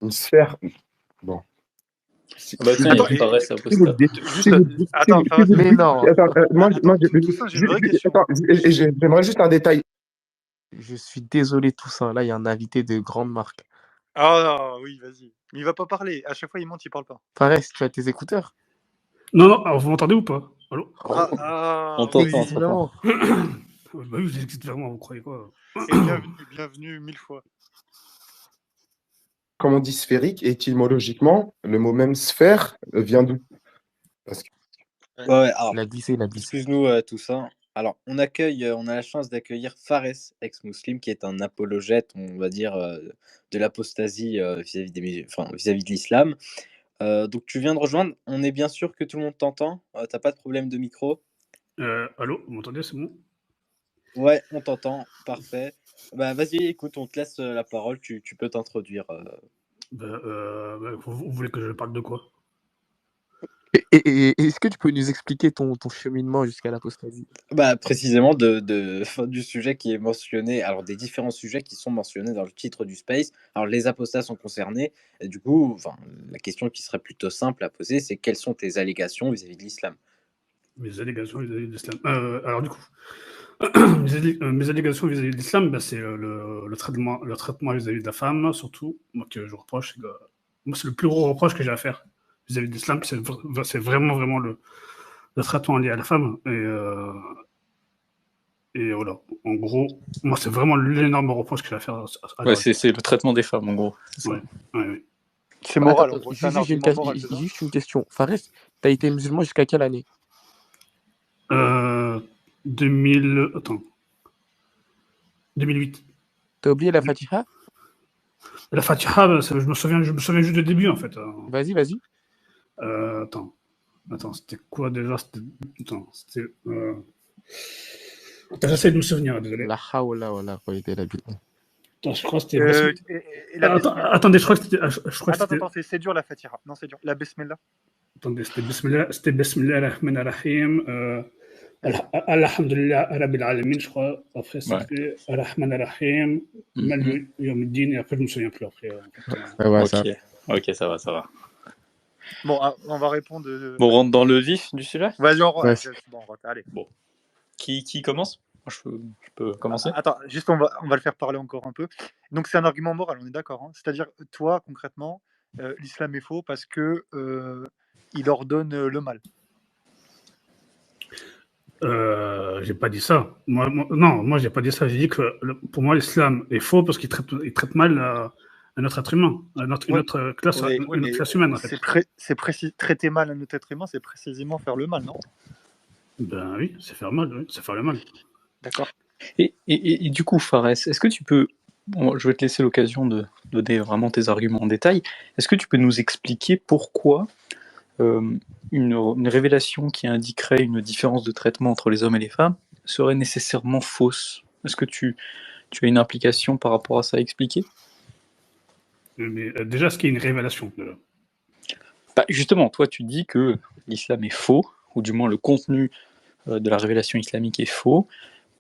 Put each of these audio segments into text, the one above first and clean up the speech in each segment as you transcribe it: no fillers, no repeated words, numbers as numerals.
Une sphère. Bon. Si, Bah tiens, attends, il paraît ça si vous le dites, Juste, si vous le dites, attends, si Fares, vous le Mais dites, non, attends, moi, attends, je- Toussaint, j'ai une vraie question. attends, j'aimerais juste un détail. je suis désolé Toussaint, là il y a un invité de grande marque. Ah oui, vas-y. Mais il va pas parler. À chaque fois, il ment, il parle pas. Fares, tu as tes écouteurs? Non, alors vous m'entendez ou pas? Allô? On Oui. t'entend, Évidemment. Bah oui, vous êtes vraiment, vous croyez quoi? Et bienvenue 1000 fois. Comme on dit sphérique, et étymologiquement, le mot même sphère vient d'où? Parce que Ouais, alors, Il a glissé. excuse-nous tout ça. Alors, on a la chance d'accueillir Fares, ex-musulman, qui est un apologète, on va dire, de l'apostasie vis-à-vis de l'islam. Donc, tu viens de rejoindre. On est bien sûr que tout le monde t'entend. T'as pas de problème de micro? Allô, vous m'entendez, c'est bon? Ouais, on t'entend. Parfait. Bah, vas-y, écoute, on te laisse la parole. Tu peux t'introduire. Vous voulez que je parle de quoi? Et est-ce que tu peux nous expliquer ton cheminement jusqu'à l'apostasie? Bah, précisément du sujet qui est mentionné, alors des différents sujets qui sont mentionnés dans le titre du Space. Alors les apostats sont concernés, et du coup, la question qui serait plutôt simple à poser, c'est quelles sont tes allégations vis-à-vis de l'islam? Mes allégations vis-à-vis de l'islam. Alors du coup, mes allégations vis-à-vis de l'islam, bah, c'est le traitement vis-à-vis de la femme, surtout, moi que je reproche. Moi, c'est le plus gros reproche que j'ai à faire vis-à-vis de l'islam, c'est vraiment le traitement lié à la femme. Et voilà, en gros, moi, c'est vraiment l'énorme reproche que j'ai à faire. Ouais, c'est le traitement des femmes, en gros. C'est ça. Ouais. C'est moral, Attends, en gros. C'est un j'ai argument moral, c'est ça? juste une question. Fares, t'as été musulman jusqu'à quelle année? 2000. Attends. 2008. T'as oublié la Fatiha? La Fatiha, je me souviens juste du début, en fait. Vas-y. Attends, c'était quoi déjà? J'essaie de me souvenir, désolé. La hawla wa la quwwata illa billah. Attends, je crois que c'était. Attendez, je crois que c'était. Attends, c'est dur la Fatiha. Non, c'est dur. La Bismillah. Attendez, c'était Bismillah ar-Rahman ar-Rahim. Alhamdulillah Rabbil Alamin, je crois. Après, c'était Ar-Rahman ar-Rahim, Malik Yawmiddin, et après, je me souviens plus après. Ok, ça va. Bon, on va répondre. Bon, on rentre dans le vif du sujet. Vas-y, on rentre. Ouais. Bon, allez. Bon. Qui commence? Je peux commencer. Attends, juste on va le faire parler encore un peu. Donc c'est un argument moral, on est d'accord. Hein. C'est-à-dire, toi, concrètement, l'islam est faux parce que il ordonne le mal. J'ai pas dit ça. Moi, j'ai pas dit ça. J'ai dit que pour moi, l'islam est faux parce qu'il traite mal un autre être humain, notre classe humaine. En fait. Traiter mal un autre être humain, c'est précisément faire le mal, non? Ben oui, c'est faire le mal. D'accord. Et du coup, Fares, est-ce que tu peux, je vais te laisser l'occasion de donner vraiment tes arguments en détail, est-ce que tu peux nous expliquer pourquoi une révélation qui indiquerait une différence de traitement entre les hommes et les femmes serait nécessairement fausse? Est-ce que tu as une implication par rapport à ça à expliquer? Mais déjà, ce qui est une révélation. Bah, justement, toi, tu dis que l'islam est faux, ou du moins le contenu de la révélation islamique est faux,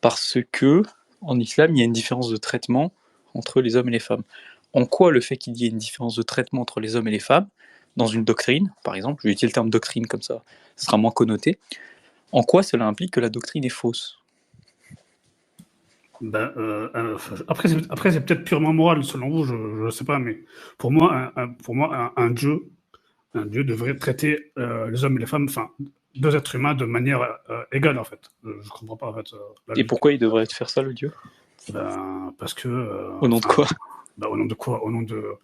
parce que en islam, il y a une différence de traitement entre les hommes et les femmes. En quoi le fait qu'il y ait une différence de traitement entre les hommes et les femmes, dans une doctrine, par exemple, je vais utiliser le terme doctrine comme ça, ce sera moins connoté, en quoi cela implique que la doctrine est fausse? Après, c'est peut-être purement moral, selon vous, je ne sais pas, mais pour moi, un dieu devrait traiter les hommes et les femmes, enfin, deux êtres humains de manière égale, en fait. Je comprends pas, en fait. Et pourquoi il devrait faire ça, le dieu? Parce que... au nom de quoi? Au nom de quoi? Au nom de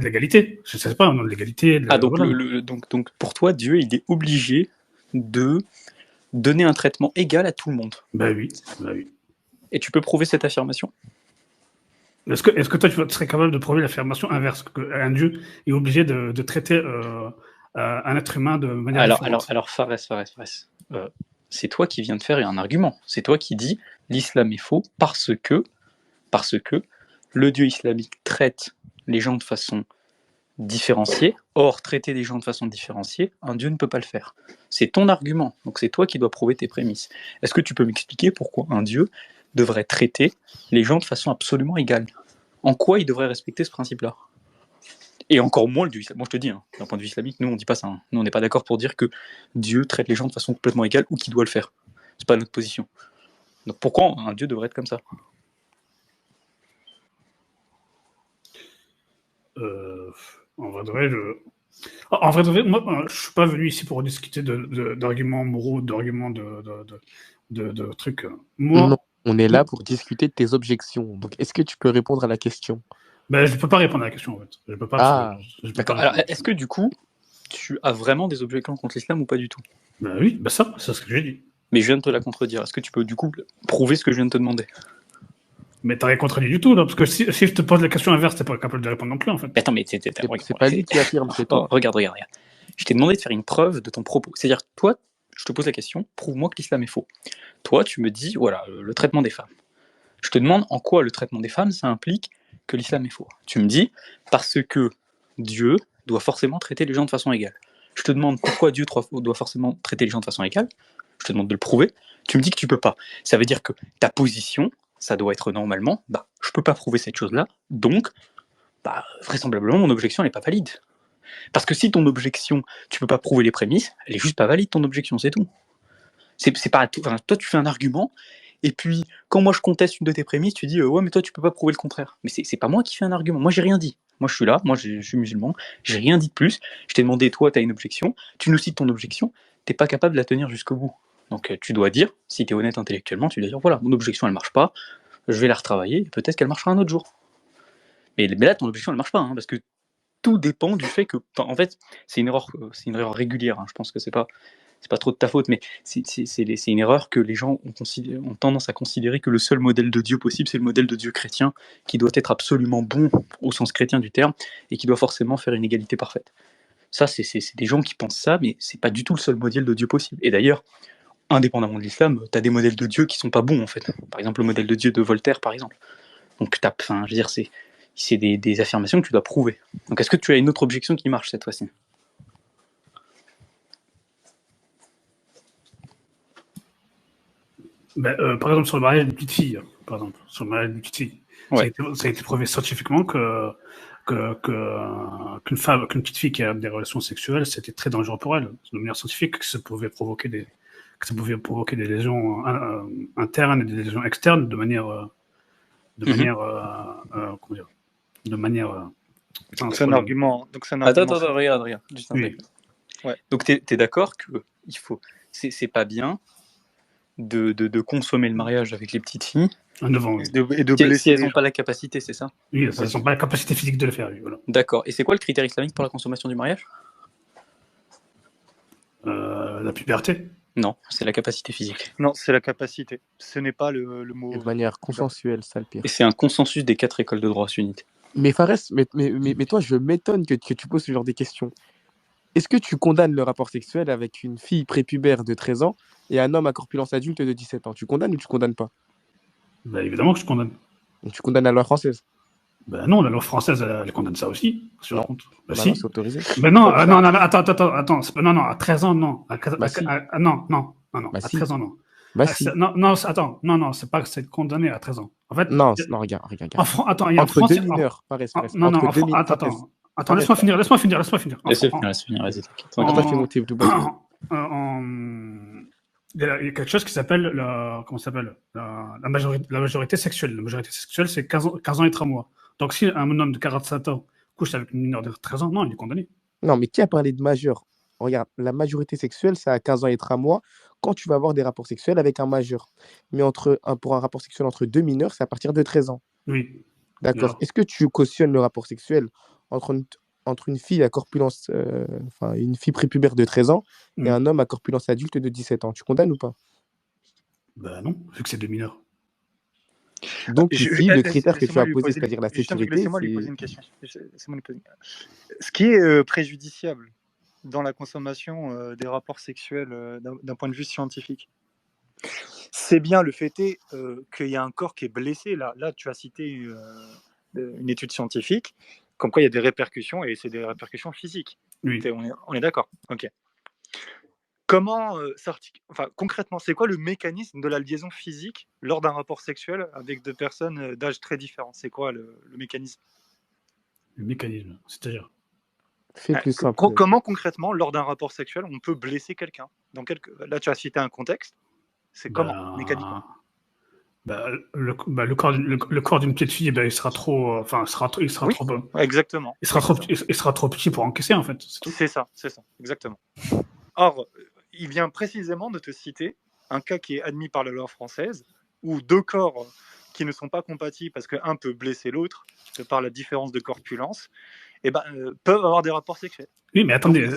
l'égalité. Je ne sais pas, au nom de l'égalité. Donc pour toi, Dieu, il est obligé de donner un traitement égal à tout le monde. Bah oui. Et tu peux prouver cette affirmation? Est-ce que toi, tu serais capable de prouver l'affirmation inverse, qu'un dieu est obligé de traiter un être humain de manière différente? Alors Fares, c'est toi qui viens de faire un argument. C'est toi qui dis l'islam est faux parce que le Dieu islamique traite les gens de façon différenciée. Or, traiter les gens de façon différenciée, un Dieu ne peut pas le faire. C'est ton argument, donc c'est toi qui dois prouver tes prémices. Est-ce que tu peux m'expliquer pourquoi un Dieu devrait traiter les gens de façon absolument égale? En quoi il devrait respecter ce principe-là? Et encore moins le dieu islamique. Moi, je te dis, hein, d'un point de vue islamique, nous, on dit pas ça. Hein. Nous, on n'est pas d'accord pour dire que Dieu traite les gens de façon complètement égale ou qu'il doit le faire. C'est pas notre position. Donc pourquoi un dieu devrait être comme ça? En vrai de vrai, en vrai de vrai, moi, je suis pas venu ici pour discuter d'arguments moraux, d'arguments de trucs. Moi, Non, on est là pour discuter de tes objections. Donc, est-ce que tu peux répondre à la question? ben, je peux pas répondre à la question, en fait. Je peux pas. Ah, je peux pas D'accord. répondre. Alors, est-ce que du coup, tu as vraiment des objections contre l'islam ou pas du tout? Ben oui, ben ça, c'est ce que j'ai dit. Mais je viens de te la contredire. Est-ce que tu peux du coup prouver ce que je viens de te demander? Mais t'as rien contredit du tout, là, parce que si je te pose la question inverse, t'es pas capable de répondre non plus, en fait. Mais attends, mais c'est pas lui qui affirme, c'est toi. Regarde. Je t'ai demandé de faire une preuve de ton propos. C'est-à-dire, toi, je te pose la question, prouve-moi que l'islam est faux. Toi, tu me dis, voilà, le traitement des femmes. Je te demande en quoi le traitement des femmes, ça implique que l'islam est faux. Tu me dis, parce que Dieu doit forcément traiter les gens de façon égale. Je te demande pourquoi Dieu doit forcément traiter les gens de façon égale. Je te demande de le prouver. Tu me dis que tu peux pas. Ça veut dire que ta position, ça doit être normalement, je peux pas prouver cette chose-là, donc, vraisemblablement, mon objection n'est pas valide. Parce que si ton objection, tu peux pas prouver les prémices, elle est juste pas valide, ton objection, c'est tout. C'est pas tout. Enfin, toi, tu fais un argument, et puis, quand moi je conteste une de tes prémices, tu dis ouais, mais toi, tu peux pas prouver le contraire. Mais c'est pas moi qui fais un argument. Moi, j'ai rien dit. Moi, je suis là, je suis musulman, j'ai rien dit de plus. Je t'ai demandé, toi, t'as une objection, tu nous cites ton objection, t'es pas capable de la tenir jusqu'au bout. Donc, tu dois dire, si t'es honnête intellectuellement, tu dois dire voilà, mon objection, elle marche pas, je vais la retravailler, et peut-être qu'elle marchera un autre jour. Mais là, ton objection, elle marche pas, hein, parce que tout dépend du fait que, en fait, c'est une erreur régulière. Hein. Je pense que c'est pas trop de ta faute, mais c'est une erreur que les gens ont tendance à considérer que le seul modèle de Dieu possible, c'est le modèle de Dieu chrétien, qui doit être absolument bon au sens chrétien du terme, et qui doit forcément faire une égalité parfaite. Ça, c'est des gens qui pensent ça, mais c'est pas du tout le seul modèle de Dieu possible. Et d'ailleurs, indépendamment de l'islam, t'as des modèles de Dieu qui sont pas bons, en fait. Par exemple, le modèle de Dieu de Voltaire, par exemple. Donc, je veux dire, c'est des affirmations que tu dois prouver. Donc, est-ce que tu as une autre objection qui marche cette fois-ci? Par exemple, sur le mariage d'une petite fille, Ouais. ça a été prouvé scientifiquement qu'une petite fille qui a des relations sexuelles, c'était très dangereux pour elle. De manière scientifique, que ça pouvait provoquer des lésions internes et des lésions externes de manière comment dire, de manière. Donc c'est un argument. Attends, regarde. Juste un Oui. truc. Ouais. Donc t'es d'accord que c'est pas bien de consommer le mariage avec les petites filles À 9 ans. Et de si blesser elles les n'ont pas la capacité, c'est ça? Oui, elles n'ont pas la capacité physique de le faire. Oui, voilà. D'accord. Et c'est quoi le critère islamique pour la consommation du mariage? La puberté. Non, c'est la capacité physique. Non, c'est la capacité. Ce n'est pas le mot. De manière consensuelle, ça le pire. Et c'est un consensus des 4 écoles de droit sunnites. Mais Fares, mais toi, je m'étonne que tu poses ce genre de questions. Est-ce que tu condamnes le rapport sexuel avec une fille prépubère de 13 ans et un homme à corpulence adulte de 17 ans? Tu condamnes ou tu condamnes pas? Évidemment que je condamne. Donc, tu condamnes la loi française? Non, la loi française, elle condamne ça aussi. Non. Si. Non, c'est autorisé. Non, attends. Non, à 13 ans, non. Si. Non. À Si. 13 ans, non. Si. Non, attends. Non, c'est pas que c'est condamné à 13 ans. En fait, non, regarde. Attends, il y a entre deux mineurs, Fares. Non, attends, laisse-moi finir. Laisse-le finir, vas-y, t'inquiète. Attends, je fais mon type de base. Il y a quelque chose qui s'appelle la majorité sexuelle. La majorité sexuelle, c'est 15 ans et 3 mois. Donc, si un homme de 47 ans couche avec une mineure de 13 ans, non, il est condamné. Non, mais qui a parlé de majeur? Regarde, la majorité sexuelle, c'est à 15 ans et 3 mois quand tu vas avoir des rapports sexuels avec un majeur. Mais pour un rapport sexuel entre deux mineurs, c'est à partir de 13 ans. Oui. D'accord. Est-ce que tu cautionnes le rapport sexuel entre une fille à corpulence, une fille prépubère de 13 ans et un homme à corpulence adulte de 17 ans? Tu condamnes ou pas? Non, vu que c'est deux mineurs. Donc ici, le critère que tu as posé, c'est-à-dire la sécurité... Laissez-moi lui poser une question. Ce qui est préjudiciable dans la consommation des rapports sexuels d'un point de vue scientifique, c'est bien le fait qu'il y a un corps qui est blessé. Là, tu as cité une étude scientifique, comme quoi il y a des répercussions, et c'est des répercussions physiques. Oui. On est d'accord. Ok. Comment concrètement, c'est quoi le mécanisme de la liaison physique lors d'un rapport sexuel avec deux personnes d'âge très différents? C'est quoi le mécanisme? Le mécanisme, c'est-à-dire Fais plus simple. Comment concrètement, lors d'un rapport sexuel, on peut blesser quelqu'un? Là, tu as cité un contexte. C'est comment, mécaniquement? Le corps d'une petite fille, il sera trop, Oui, exactement. il sera trop petit pour encaisser, en fait. C'est ça, exactement. Or, il vient précisément de te citer un cas qui est admis par la loi française, où deux corps qui ne sont pas compatibles parce qu'un peut blesser l'autre, de par la différence de corpulence, peuvent avoir des rapports sexuels. Oui, mais attendez.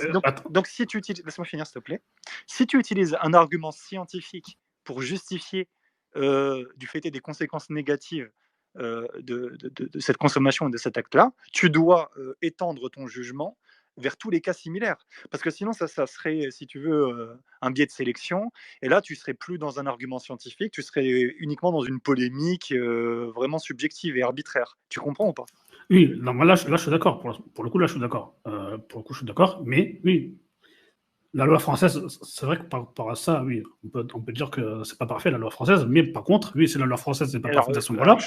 Donc si tu utilises, laisse-moi finir s'il te plaît, si tu utilises un argument scientifique pour justifier du fait des conséquences négatives de cette consommation et de cet acte-là, tu dois étendre ton jugement vers tous les cas similaires. Parce que sinon, ça serait, si tu veux, un biais de sélection. Et là, tu serais plus dans un argument scientifique, tu serais uniquement dans une polémique vraiment subjective et arbitraire. Tu comprends ou pas? Oui, non, là, je suis d'accord. Pour le coup, là, je suis d'accord. Mais oui, la loi française, c'est vrai que par rapport à ça, oui, on peut dire que c'est pas parfait, la loi française, mais par contre, oui, si la loi française n'est pas parfaite à ce moment-là,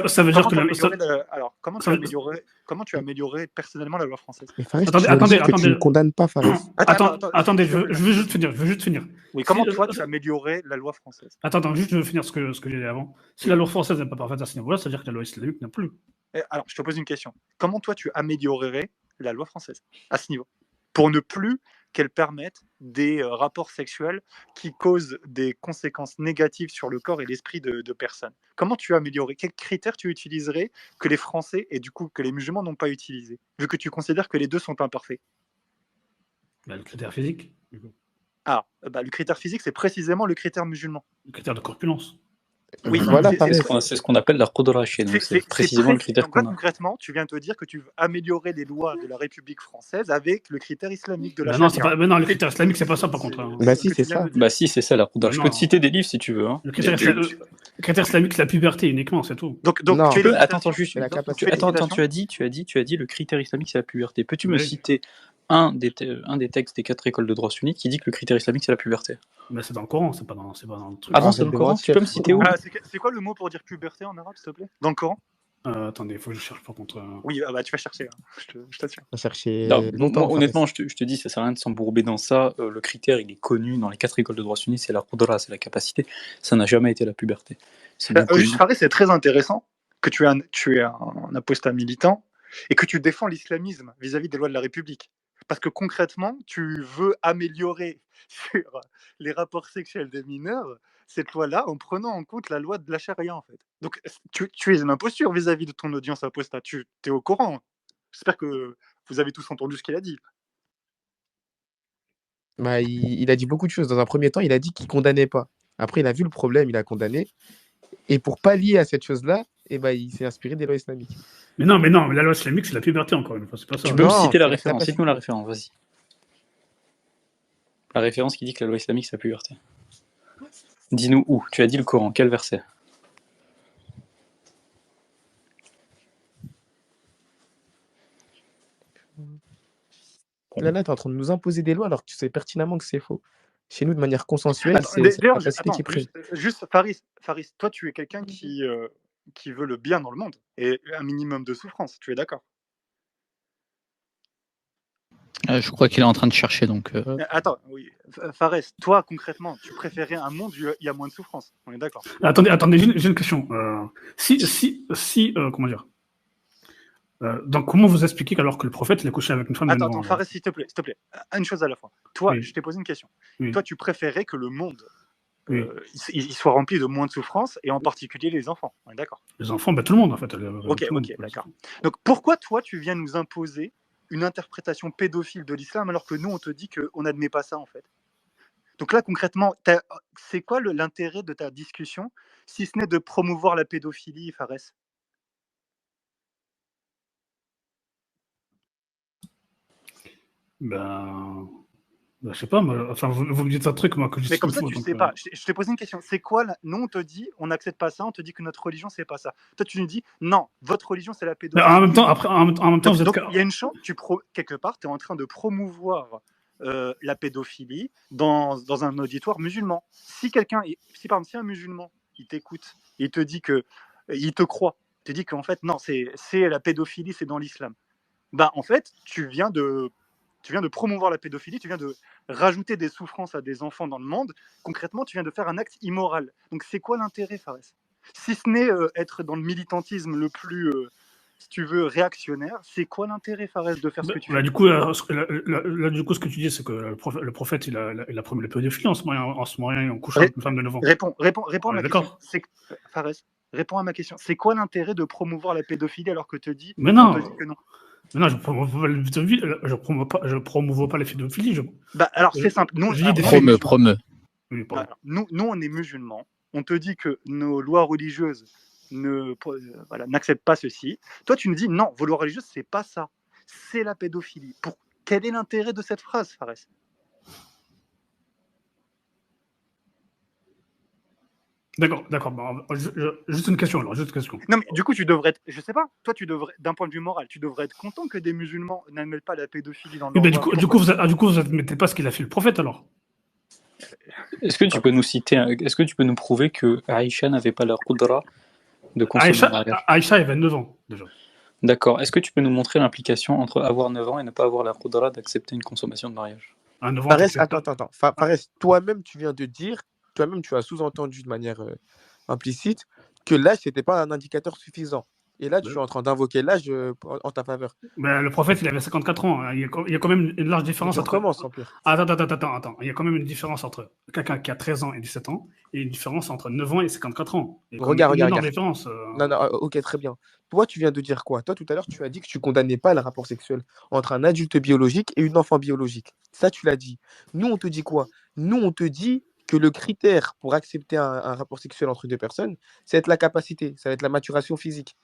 ça veut dire que... Alors, comment tu as amélioré personnellement la loi française? Mais Fares, attendez, tu ne condamnes pas Fares. Attendez, je veux juste finir. Oui, comment toi, tu as amélioré la loi française? Attends, juste je veux finir ce que j'ai dit avant. Si la loi française n'est pas parfaite à ce niveau-là, ça veut dire que la loi islamique n'a plus. Alors, je te pose une question. Comment toi, tu améliorerais la loi française à ce niveau pour ne plus qu'elle permette des rapports sexuels qui causent des conséquences négatives sur le corps et l'esprit de personnes? Comment tu améliorerais? Quels critères tu utiliserais que les Français et du coup que les musulmans n'ont pas utilisé, vu que tu considères que les deux sont imparfaits? Le critère physique. Le critère physique, c'est précisément le critère musulman. Le critère de corpulence. Oui, voilà, c'est ce qu'on appelle la qudra chez nous. C'est précisément le critère qu'on a. Concrètement, tu viens de te dire que tu veux améliorer les lois de la République française avec le critère islamique de la charia. Non, le critère islamique, c'est pas ça, par contre. Hein. Bah si, c'est ça. Bah si, c'est ça la qudra. Je peux te citer des livres si tu veux. Hein. Le critère islamique, c'est la puberté uniquement, c'est tout. Donc non, attends, juste. Attends, tu as dit le critère islamique, c'est la puberté. Peux-tu me citer un des textes des 4 écoles de droit sunnite qui dit que le critère islamique, c'est la puberté? Mais c'est dans le Coran, c'est pas dans le truc. Ah non, c'est dans le Coran. Tu peux me citer où? C'est quoi le mot pour dire puberté en arabe, s'il te plaît? Dans le Coran? Attendez, il faut que je cherche par contre. Oui, tu vas chercher, je t'assure. Honnêtement, je te dis, ça sert à rien de s'embourber dans ça. Le critère, il est connu dans les 4 écoles de droit sunnite, c'est la qudra, c'est la capacité. Ça n'a jamais été la puberté. Juste, Fares, c'est très intéressant que tu es un apostat militant et que tu défends l'islamisme vis-à-vis des lois de la République. Parce que concrètement, tu veux améliorer sur les rapports sexuels des mineurs cette loi-là en prenant en compte la loi de la charia, en fait. Donc, tu es une imposture vis-à-vis de ton audience apostat. Tu es au courant. J'espère que vous avez tous entendu ce qu'il a dit. Bah, il a dit beaucoup de choses. Dans un premier temps, il a dit qu'il condamnait pas. Après, il a vu le problème, il a condamné. Et pour pallier à cette chose-là, il s'est inspiré des lois islamiques. Mais non, la loi islamique, c'est la puberté encore une fois. C'est pas ça. Tu peux me citer la référence. Cite-nous la référence, vas-y. La référence qui dit que la loi islamique, c'est la puberté. Dis-nous où. Tu as dit le Coran. Quel verset? Là, tu es en train de nous imposer des lois alors que tu sais pertinemment que c'est faux. Chez nous, de manière consensuelle, Juste, Faris, toi, tu es quelqu'un qui veut le bien dans le monde et un minimum de souffrance. Tu es d'accord? Je crois qu'il est en train de chercher, donc... Attends, oui. Fares, toi, concrètement, tu préférais un monde où il y a moins de souffrance. On est d'accord? Attendez, j'ai une question. Comment dire donc, comment vous expliquez qu'alors que le prophète il a couché avec une femme... Attends, Fares, s'il te plaît. Une chose à la fois. Toi, je t'ai posé une question. Oui. Toi, tu préférais que le monde il soit rempli de moins de souffrance, et en particulier les enfants. On est d'accord? Les enfants, tout le monde, en fait. Ok, d'accord. Donc, pourquoi toi, tu viens nous imposer une interprétation pédophile de l'islam alors que nous, on te dit qu'on n'admet pas ça, en fait? Donc là, concrètement, c'est quoi l'intérêt de ta discussion, si ce n'est de promouvoir la pédophilie, Fares? Je sais pas, vous me dites un truc, moi, que je sais. Mais comme ça, tu sais pas. Je t'ai posé une question. C'est quoi nous, on te dit, on n'accepte pas ça, on te dit que notre religion, c'est pas ça. Toi, tu nous dis, non, votre religion, c'est la pédophilie. En même temps, vous êtes... Donc, il y a une chance, quelque part, tu es en train de promouvoir la pédophilie dans un auditoire musulman. Si un musulman, il t'écoute, il te dit il te croit, il te dit qu'en fait, non, c'est la pédophilie, c'est dans l'islam. Bah, en fait, tu viens de promouvoir la pédophilie, tu viens de rajouter des souffrances à des enfants dans le monde. Concrètement, tu viens de faire un acte immoral. Donc, c'est quoi l'intérêt, Fares? Si ce n'est être dans le militantisme le plus, si tu veux, réactionnaire, c'est quoi l'intérêt, Fares, de faire ce que tu fais? Du coup, ce que tu dis, c'est que le prophète, il a promu la pédophilie en ce moyen, en couchant avec une femme de 9 ans. Réponds à ma question. D'accord. Fares, réponds à ma question. C'est quoi l'intérêt de promouvoir la pédophilie alors que on te dit que non? Non, je ne promouvois pas la pédophilie. Bah, alors, c'est simple. Nous, Promeux. Oui, pardon. alors, nous, on est musulmans. On te dit que nos lois religieuses n'acceptent pas ceci. Toi, tu nous dis non, vos lois religieuses, c'est pas ça. C'est la pédophilie. Quel est l'intérêt de cette phrase, Fares? D'accord. Juste une question alors. Non, mais du coup, tu devrais être, je sais pas, toi, d'un point de vue moral, tu devrais être content que des musulmans n'admettent pas la pédophilie dans leur Mais loi. du coup, vous n'admettez pas ce qu'il a fait le prophète alors? Est-ce que tu peux nous citer, est-ce que tu peux nous prouver que Aïcha n'avait pas la qudra de consommer le mariage? Aïcha avait 9 ans déjà. D'accord. Est-ce que tu peux nous montrer l'implication entre avoir 9 ans et ne pas avoir la qudra d'accepter une consommation de mariage? Attends. Fares, toi-même, tu viens de dire, toi-même, tu as sous-entendu de manière implicite que l'âge, c'était pas un indicateur suffisant. Et là, tu es en train d'invoquer l'âge en ta faveur. Mais le prophète, il avait 54 ans. Il y a quand même une large différence entre... Attends. Il y a quand même une différence entre quelqu'un qui a 13 ans et 17 ans et une différence entre 9 ans et 54 ans. Regarde. Différence, Non, ok, très bien. Toi, tu viens de dire quoi? Toi, tout à l'heure, tu as dit que tu condamnais pas le rapport sexuel entre un adulte biologique et une enfant biologique. Ça, tu l'as dit. Nous, on te dit quoi? Nous, on te dit que le critère pour accepter un rapport sexuel entre deux personnes, c'est la capacité, ça va être la maturation physique.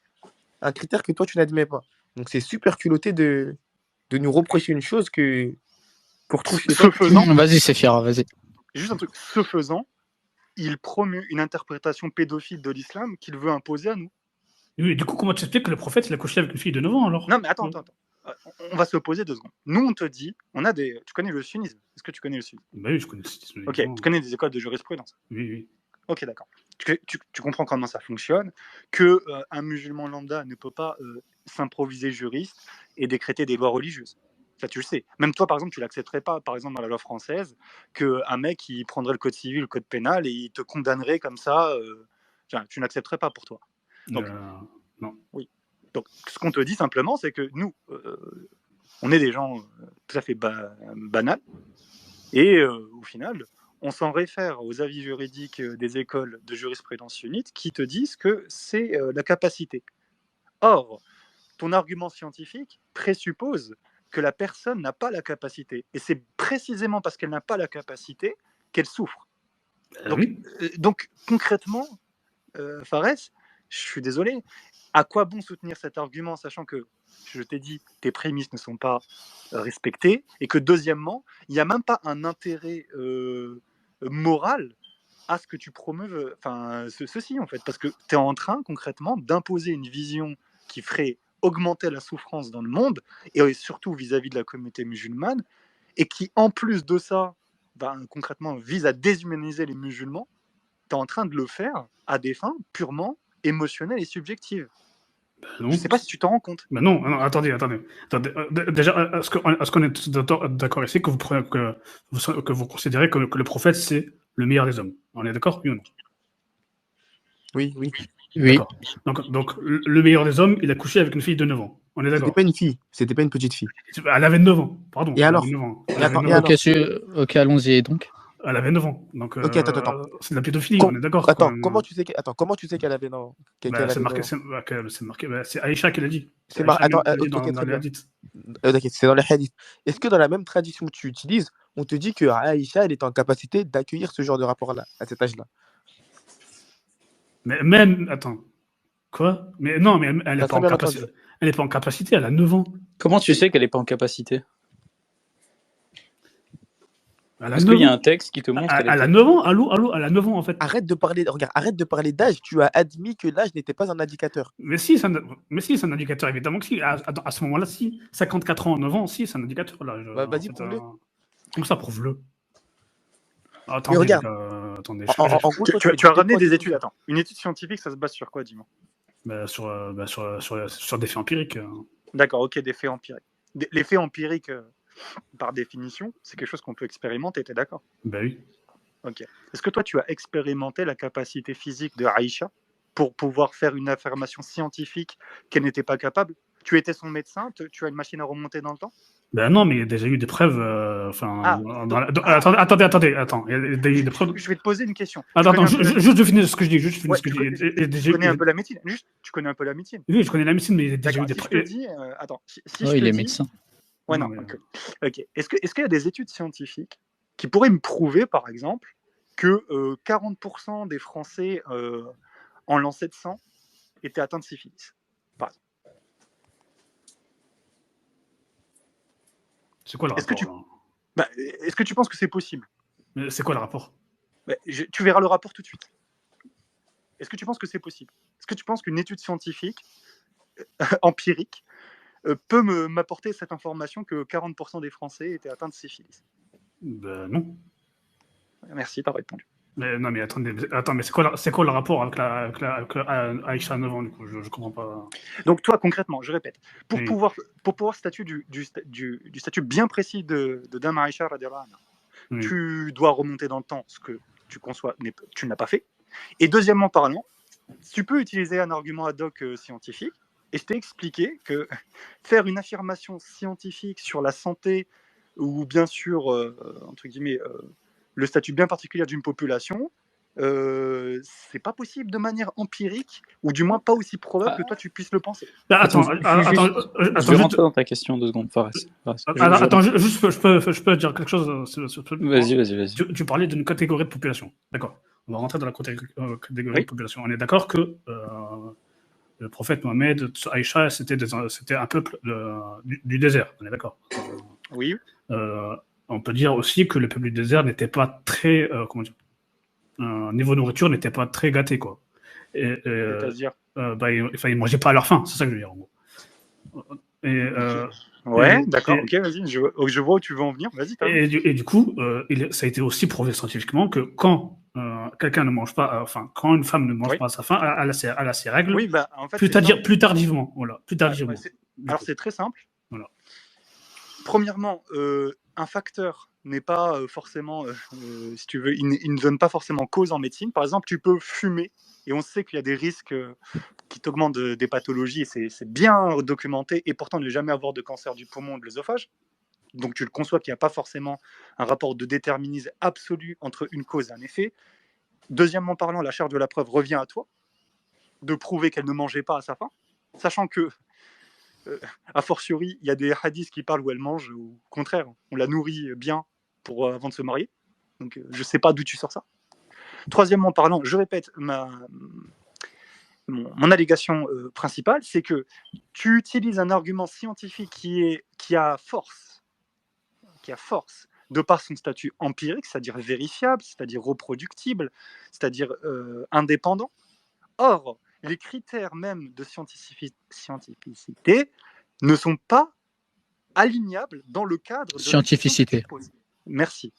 Un critère que toi, tu n'admets pas. Donc, c'est super culotté de nous reprocher une chose que pour trouver... Ce faisant... Vas-y, Séphira, vas-y. Juste un truc. Ce faisant, il promeut une interprétation pédophile de l'islam qu'il veut imposer à nous. Oui, du coup, comment tu expliques que le prophète, il a couché avec une fille de 9 ans alors? Non, mais attends. On va se poser 2 secondes. Nous, on te dit, tu connais le sunnisme? Est-ce que tu connais le sunnisme? Bah oui, je connais le sunnisme. Ok, tu connais des écoles de jurisprudence? Oui. Ok, d'accord. Tu comprends comment ça fonctionne, que un musulman lambda ne peut pas s'improviser juriste et décréter des lois religieuses. Ça, tu le sais. Même toi, par exemple, tu l'accepterais pas, par exemple, dans la loi française, qu'un mec, il prendrait le code civil, le code pénal, et il te condamnerait comme ça. Tu n'accepterais pas pour toi. Donc, non. Oui. Donc, ce qu'on te dit simplement, c'est que nous, on est des gens tout à fait banals, et au final, on s'en réfère aux avis juridiques des écoles de jurisprudence sunnite qui te disent que c'est la capacité. Or, ton argument scientifique présuppose que la personne n'a pas la capacité. Et c'est précisément parce qu'elle n'a pas la capacité qu'elle souffre. Donc concrètement, Fares, je suis désolé, à quoi bon soutenir cet argument, sachant que, je t'ai dit, tes prémices ne sont pas respectées, et que deuxièmement, il n'y a même pas un intérêt moral à ce que tu promeuves ceci, en fait, parce que tu es en train, concrètement, d'imposer une vision qui ferait augmenter la souffrance dans le monde, et surtout vis-à-vis de la communauté musulmane, et qui, en plus de ça, concrètement, vise à déshumaniser les musulmans. Tu es en train de le faire à des fins purement émotionnelles et subjectives. Je ne sais pas si tu t'en rends compte. Mais non, attendez. Déjà, est-ce qu'on est tous d'accord ici que vous considérez que le prophète, c'est le meilleur des hommes? On est d'accord, oui ou non? Oui. D'accord. Donc, le meilleur des hommes, il a couché avec une fille de 9 ans. On est d'accord? C'était pas une fille, c'était pas une petite fille. Elle avait 9 ans, pardon. Et alors? Ok, allons-y donc. Elle avait 9 ans. Donc, ok, attends. c'est de la pédophilie, on est d'accord. Comment tu sais qu'elle avait 9 ans? C'est marqué, c'est Aïcha qui l'a dit. C'est dans les hadiths. Est-ce que dans la même tradition que tu utilises, on te dit que Aïcha, elle est en capacité d'accueillir ce genre de rapport-là, à cet âge-là? Mais même, attends, quoi? Mais non, mais elle n'est pas en capacité. Elle n'est pas en capacité, elle a 9 ans. Comment tu sais qu'elle n'est pas en capacité? Est-ce qu'il y a un texte qui te montre qu'elle a 9 ans? Allô, elle a 9 ans en fait. Arrête de parler d'âge, tu as admis que l'âge n'était pas un indicateur. Mais si, c'est un indicateur, évidemment que si. À ce moment-là, si. 54 ans, 9 ans, si, c'est un indicateur. Là, vas-y, prouve-le. Comme ça, prouve-le. Attendez, regarde. Attendez, tu as ramené des études. Attends, une étude scientifique, ça se base sur quoi, dis-moi? Sur des faits empiriques. D'accord, ok, des faits empiriques. Les faits empiriques, par définition, c'est quelque chose qu'on peut expérimenter, t'es d'accord? Ben oui. Ok. Est-ce que toi, tu as expérimenté la capacité physique de Aïcha pour pouvoir faire une affirmation scientifique qu'elle n'était pas capable? Tu étais son médecin, tu as une machine à remonter dans le temps? Ben non, mais il y a déjà eu des preuves. Ah, Attendez, attends. Il y a déjà eu des preuves. Je vais te poser une question. Attends, juste de finir ce que je dis. Tu connais un peu la médecine. Juste, tu connais un peu la médecine. Oui, je connais la médecine, mais il y a déjà eu des Si je preuves. te dis, attends, si Oui, je te il est dis, médecin. ouais, non, ok. Est-ce qu'il y a des études scientifiques qui pourraient me prouver, par exemple, que 40% des Français en lancée de sang étaient atteints de syphilis, par exemple? C'est quoi le rapport Est-ce que tu penses que c'est possible? C'est quoi le rapport? Tu verras le rapport tout de suite. Est-ce que tu penses que c'est possible? Est-ce que tu penses qu'une étude scientifique empirique peut m'apporter cette information que 40% des Français étaient atteints de syphilis? Ben non. Merci, t'as répondu. Mais non, mais attends, mais c'est quoi le rapport avec Aïcha à 9 ans, du coup? Je comprends pas. Donc toi, concrètement, je répète, pour Oui. pouvoir statuer du statut bien précis de Dame Aïcha radiallahu anha, Oui. tu dois remonter dans le temps, ce que tu conçois, tu n'as pas fait. Et deuxièmement parlant, tu peux utiliser un argument ad hoc scientifique, et je t'ai expliqué que faire une affirmation scientifique sur la santé, ou bien sûr, entre guillemets, le statut bien particulier d'une population, c'est pas possible de manière empirique, ou du moins pas aussi probable que toi tu puisses le penser. Attends, je vais rentrer dans ta question 2 secondes, Fares. Attends, je peux dire quelque chose? Vas-y. Tu parlais d'une catégorie de population. D'accord. On va rentrer dans la catégorie de population. On est d'accord que le prophète Mohammed, Aïcha, c'était un peuple du désert. On est d'accord? Oui. On peut dire aussi que le peuple du désert n'était pas très, comment dire, niveau nourriture n'était pas très gâté, quoi. C'est-à-dire ils mangeaient pas à leur faim, c'est ça que je veux dire, en gros. Ouais, d'accord, ok, vas-y, je vois où tu veux en venir, vas-y. Et du coup, ça a été aussi prouvé scientifiquement que quand quelqu'un ne mange pas, quand une femme ne mange pas à sa faim, elle a ses règles, oui, en fait, plus tardivement. Voilà, plus tardivement. Alors, c'est très simple. Voilà. Premièrement, un facteur n'est pas forcément, si tu veux, il ne donne pas forcément cause en médecine. Par exemple, tu peux fumer, et on sait qu'il y a des risques qui t'augmentent des pathologies, et c'est bien documenté, et pourtant ne jamais avoir de cancer du poumon ou de l'œsophage. Donc tu le conçois qu'il n'y a pas forcément un rapport de déterminisme absolu entre une cause et un effet. Deuxièmement parlant, la charge de la preuve revient à toi, de prouver qu'elle ne mangeait pas à sa faim, sachant que a fortiori, il y a des hadiths qui parlent où elle mange, ou au contraire, on la nourrit bien avant de se marier. Donc, je ne sais pas d'où tu sors ça. Troisièmement parlant, je répète, mon allégation principale, c'est que tu utilises un argument scientifique qui a force, de par son statut empirique, c'est-à-dire vérifiable, c'est-à-dire reproductible, c'est-à-dire indépendant. Or, les critères même de scientificité ne sont pas alignables dans le cadre de scientificité. Merci.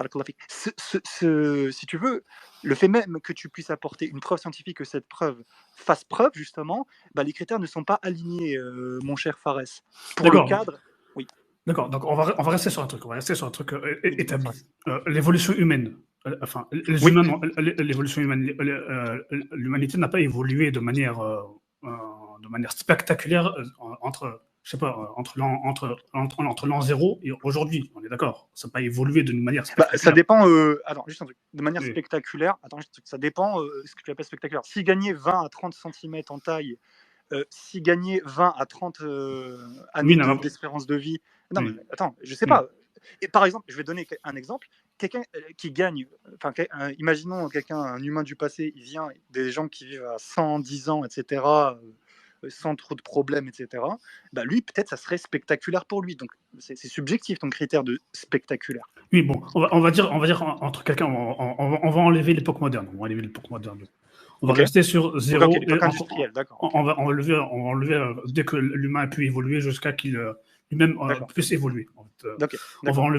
Si tu veux, le fait même que tu puisses apporter une preuve scientifique, que cette preuve fasse preuve, justement, les critères ne sont pas alignés, mon cher Fares. Pour le cadre, oui. D'accord, donc on va rester sur un truc, établi. L'évolution humaine. L'évolution humaine, l'humanité n'a pas évolué de manière spectaculaire entre l'an 0 et aujourd'hui. On est d'accord. Ça n'a pas évolué d'une manière spectaculaire. Ça dépend. Attends, juste un truc. De manière spectaculaire. Attends, juste un truc. Ça dépend ce que tu appelles spectaculaire. Si gagner 20 à 30 cm en taille, si gagner 20 à 30 années d'espérance de vie. Non, mais attends, je sais pas. Et par exemple, je vais donner un exemple. Quelqu'un qui gagne, imaginons un humain du passé, il vient, des gens qui vivent à 110 ans, etc., sans trop de problèmes, etc., lui, peut-être, ça serait spectaculaire pour lui. Donc, c'est subjectif, ton critère de spectaculaire. Oui, bon, on va dire entre quelqu'un, on va enlever l'époque moderne. On va rester sur 0. On va enlever dès que l'humain a pu évoluer jusqu'à qu'il lui-même puisse évoluer. On va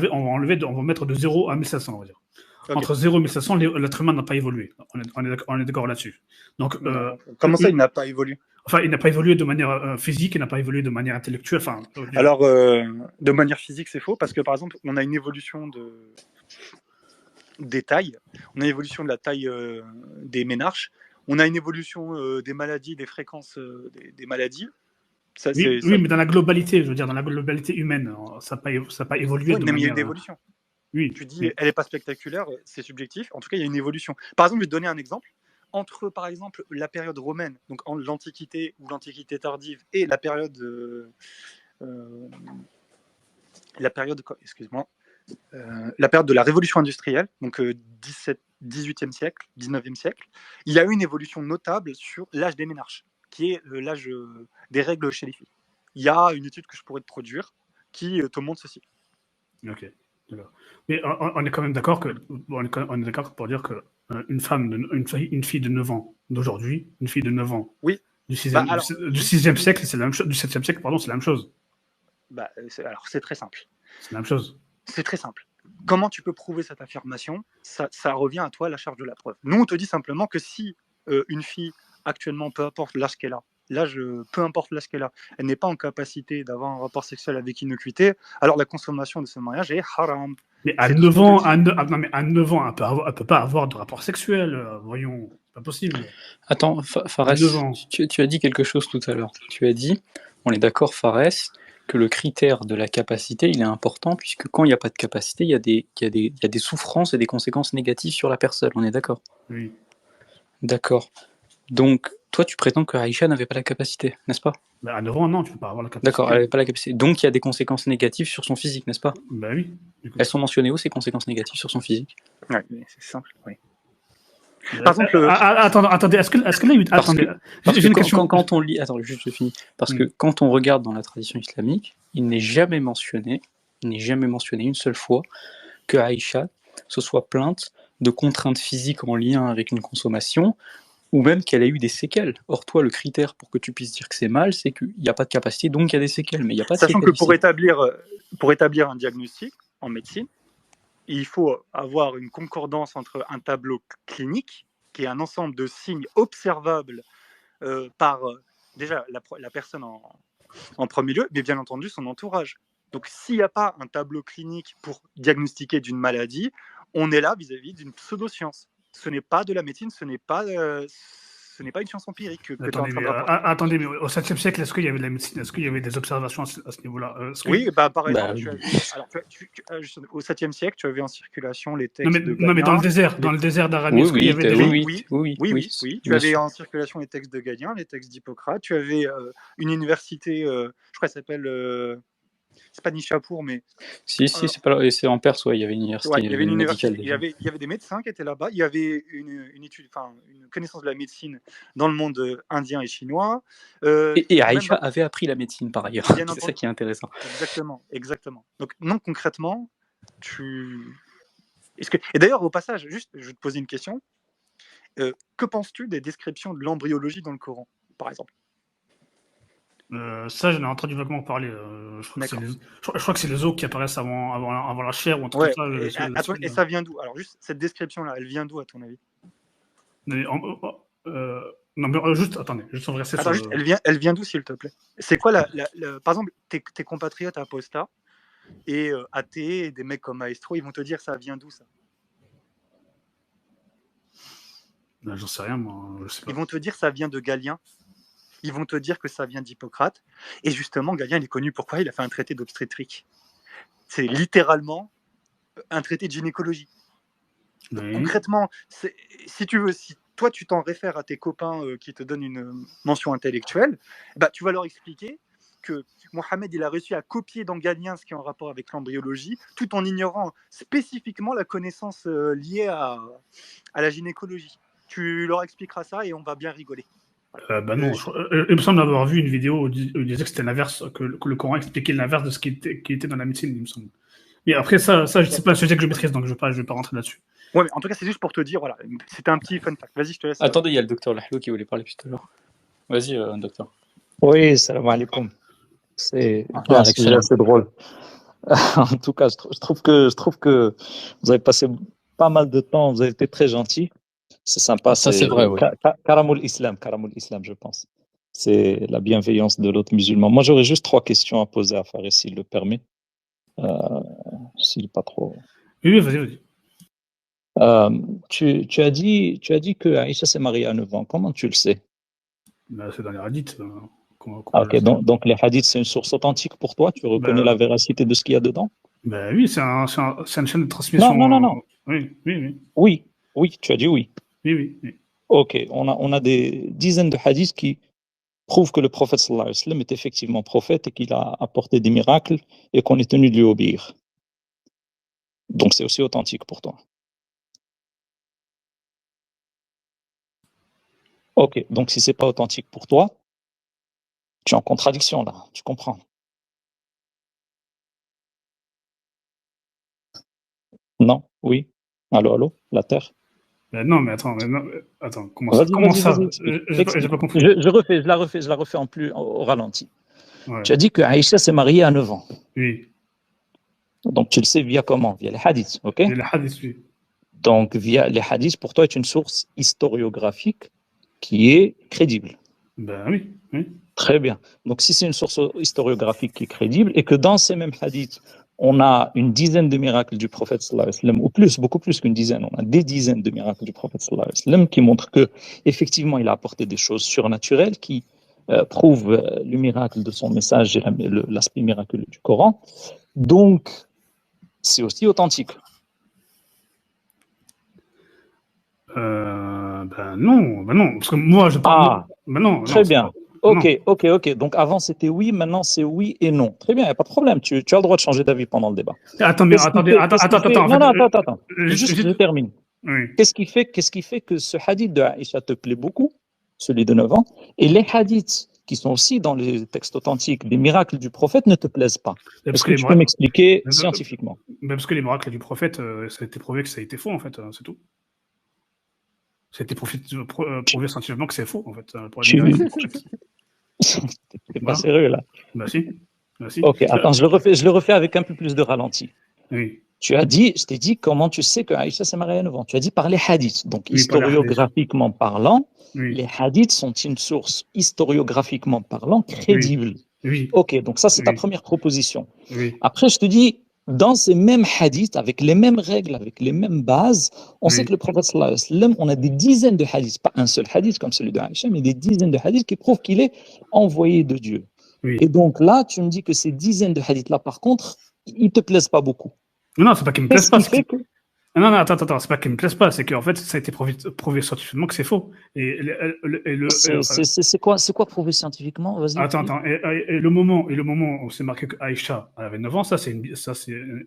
mettre de 0 à 1500, on va dire. Ok. Entre 0 et 1700, l'être humain n'a pas évolué. On est d'accord là-dessus. Donc, Comment ça, il n'a pas évolué? enfin, il n'a pas évolué de manière physique, il n'a pas évolué de manière intellectuelle. Enfin, Alors, de manière physique, c'est faux, parce que par exemple, on a une évolution des tailles, on a une évolution de la taille des ménarches, on a une évolution des maladies, des fréquences des maladies. Ça, oui, mais dans la globalité, je veux dire, dans la globalité humaine, ça n'a pas évolué de mais il y a manière... une évolution. Oui. Tu dis, elle n'est pas spectaculaire, c'est subjectif. En tout cas, il y a une évolution. Par exemple, je vais te donner un exemple. Entre, par exemple, la période romaine, donc l'Antiquité ou l'Antiquité tardive, et la période, excuse-moi, la période de la Révolution industrielle, donc 18e siècle, 19e siècle, il y a eu une évolution notable sur l'âge des ménarches, qui est l'âge des règles chez les filles. Il y a une étude que je pourrais te produire qui te montre ceci. Ok. Mais on est quand même d'accord on est d'accord pour dire que une fille de 9 ans d'aujourd'hui, une fille de 9 ans oui. du 6e siècle, c'est la même chose, du 7e siècle, pardon, c'est la même chose. Alors, c'est très simple. C'est la même chose. C'est très simple. Comment tu peux prouver cette affirmation? Ça revient à toi, la charge de la preuve. Nous, on te dit simplement que si une fille, actuellement, peu importe l'âge qu'elle a, peu importe l'âge qu'elle a, elle n'est pas en capacité d'avoir un rapport sexuel avec innocuité, alors la consommation de ce mariage est haram. Mais à 9 ans, elle ne peut pas avoir de rapport sexuel. Voyons, c'est pas possible. Attends, Fares, tu as dit quelque chose tout à l'heure. Tu as dit, on est d'accord, Fares, que le critère de la capacité, il est important, puisque quand il n'y a pas de capacité, il y a des souffrances et des conséquences négatives sur la personne. On est d'accord? Oui. D'accord. Donc, toi, tu prétends que Aïcha n'avait pas la capacité, n'est-ce pas? Bah, à 9 ans, non, tu ne peux pas avoir la capacité. D'accord, elle n'avait pas la capacité. Donc, il y a des conséquences négatives sur son physique, n'est-ce pas? Bah oui. Elles sont mentionnées où, ces conséquences négatives sur son physique? Oui, c'est simple, oui. Par exemple, attendez, est-ce que là, j'ai une question. Quand on lit, attends, juste je finis. Parce que quand on regarde dans la tradition islamique, il n'est jamais mentionné une seule fois que Aïcha se soit plainte de contraintes physiques en lien avec une consommation, ou même qu'elle ait eu des séquelles. Or, toi, le critère pour que tu puisses dire que c'est mal, c'est qu'il n'y a pas de capacité, donc il y a des séquelles, mais il n'y a pas de sachant séquelles. Que pour établir un diagnostic en médecine, il faut avoir une concordance entre un tableau clinique, qui est un ensemble de signes observables par déjà la personne en premier lieu, mais bien entendu son entourage. Donc s'il n'y a pas un tableau clinique pour diagnostiquer d'une maladie, on est là vis-à-vis d'une pseudo-science. Ce n'est pas de la médecine, ce n'est pas une science empirique que tu es en train d'apprendre. Attendez, mais au 7e siècle, est-ce qu'il y avait de la médecine? Est-ce qu'il y avait des observations à ce niveau-là? Oui, par exemple, au 7e siècle, tu avais en circulation les textes de Galien. Non, mais dans le désert d'Arabie, est-ce qu'il y avait des... Oui. Tu avais en circulation les textes de Galien, les textes d'Hippocrate. Tu avais une université, je crois qu'elle s'appelle... c'est pas Nishapur, mais... c'est en Perse, il y avait une université. Ouais, il y avait une université. Il y avait des médecins qui étaient là-bas. Il y avait une étude, une connaissance de la médecine dans le monde indien et chinois. Et Aïcha avait appris la médecine par ailleurs. C'est ça qui est intéressant. Exactement. Donc, non, concrètement, Et d'ailleurs, au passage, juste, je vais te poser une question. Que penses-tu des descriptions de l'embryologie dans le Coran, par exemple? Ça, j'en ai entendu vaguement parler. Je crois que c'est les os qui apparaissent avant la chair ou un truc comme ça. Et ça vient d'où? Alors, juste cette description-là, elle vient d'où, à ton avis? Non, mais juste, attendez, on va rester sur elle vient d'où, s'il te plaît? C'est quoi, par exemple, tes compatriotes apostats et athées, et des mecs comme Maestro, ils vont te dire ça vient d'où, ça? J'en sais rien, moi. Je sais pas. Ils vont te dire ça vient de Galien. Ils vont te dire que ça vient d'Hippocrate. Et justement, Galien, il est connu pourquoi? Il a fait un traité d'obstétrique. C'est littéralement un traité de gynécologie. Donc, concrètement, si tu veux, si toi, tu t'en réfères à tes copains qui te donnent une mention intellectuelle, tu vas leur expliquer que Mohamed, il a réussi à copier dans Galien ce qui est en rapport avec l'embryologie, tout en ignorant spécifiquement la connaissance liée à la gynécologie. Tu leur expliqueras ça et on va bien rigoler. Non, il me semble avoir vu une vidéo où il disait que c'était l'inverse, que le Coran expliquait l'inverse de ce qui était dans la médecine, il me semble. Mais après, ça c'est pas un sujet que je maîtrise, donc je vais pas rentrer là-dessus. Ouais, mais en tout cas, c'est juste pour te dire, voilà, c'était un petit fun fact. Vas-y, je te laisse. Attendez, il y a le docteur Lahlou qui voulait parler tout à l'heure. Vas-y, docteur. Oui, salam alaikum. C'est drôle. En tout cas, je trouve que vous avez passé pas mal de temps. Vous avez été très gentil. C'est sympa. Ça, c'est vrai, oui. Karamul Islam, je pense. C'est la bienveillance de l'autre musulman. Moi, j'aurais juste 3 questions à poser à Fares, s'il le permet. S'il n'est pas trop. Oui, vas-y. Tu as dit que Aïcha s'est mariée à 9 ans. Comment tu le sais? C'est dans les hadiths. Ok, donc les hadiths, c'est une source authentique pour toi? Tu reconnais la véracité de ce qu'il y a dedans? Oui, c'est une chaîne de transmission. Non. Oui. Oui, tu as dit oui. Oui. Ok, on a des dizaines de hadiths qui prouvent que le prophète sallallahu alayhi wa sallam est effectivement prophète et qu'il a apporté des miracles et qu'on est tenu de lui obéir. Donc c'est aussi authentique pour toi. Ok, donc si c'est pas authentique pour toi, tu es en contradiction là, tu comprends? Non? Oui? Allô, la Terre? Non, mais attends, comment ça? J'ai pas compris. Je la refais au ralenti. Ouais. Tu as dit que Aïcha s'est mariée à 9 ans. Oui. Donc tu le sais via comment? Via les hadiths, ok? Via les hadiths, oui. Donc via les hadiths, pour toi, est une source historiographique qui est crédible. Oui. Très bien. Donc si c'est une source historiographique qui est crédible et que dans ces mêmes hadiths, on a une dizaine de miracles du prophète sallallahu alayhi wa sallam, ou plus, beaucoup plus qu'une dizaine, on a des dizaines de miracles du prophète sallallahu alayhi wa sallam qui montrent que effectivement il a apporté des choses surnaturelles qui prouvent le miracle de son message et l'aspect miraculeux du Coran. Donc c'est aussi authentique. Non, parce que moi je parle. Non. Très bien. Ok. Donc avant c'était oui, maintenant c'est oui et non. Très bien, il n'y a pas de problème. Tu as le droit de changer d'avis pendant le débat. Attends. Attends. Je termine. Oui. Qu'est-ce qui fait que ce hadith de Aïcha te plaît beaucoup, celui de 9 ans, et les hadiths qui sont aussi dans les textes authentiques des miracles du prophète ne te plaisent pas? Est-ce que tu peux m'expliquer scientifiquement? Parce que les miracles du prophète, ça a été prouvé que ça a été faux en fait, c'est tout. Ça a été prouvé scientifiquement que c'est faux, en fait. T'es pas sérieux, là? Si. Ok, attends, je le refais avec un peu plus de ralenti. Oui. Je t'ai dit comment tu sais que Aïcha s'est mariée à 9 ans. Tu as dit par les hadiths. Donc, historiographiquement parlant, les hadiths sont une source historiographiquement parlant crédible. Oui. Ok, donc ça, c'est ta première proposition. Oui. Après, je te dis, dans ces mêmes hadiths, avec les mêmes règles, avec les mêmes bases, on sait que le prophète sallallahu alayhi wa sallam, on a des dizaines de hadiths, pas un seul hadith comme celui de Aïcha, mais des dizaines de hadiths qui prouvent qu'il est envoyé de Dieu. Oui. Et donc là, tu me dis que ces dizaines de hadiths-là, par contre, ils ne te plaisent pas beaucoup. Non, c'est pas qu'ils me plaisent pas. Non, attends, c'est pas qu'ils me plaisent pas, c'est qu'en fait, ça a été prouvé scientifiquement que c'est faux. C'est quoi prouvé scientifiquement? Vas-y. Attends. Et le moment où c'est marqué qu'Aïcha avait 9 ans, ça c'est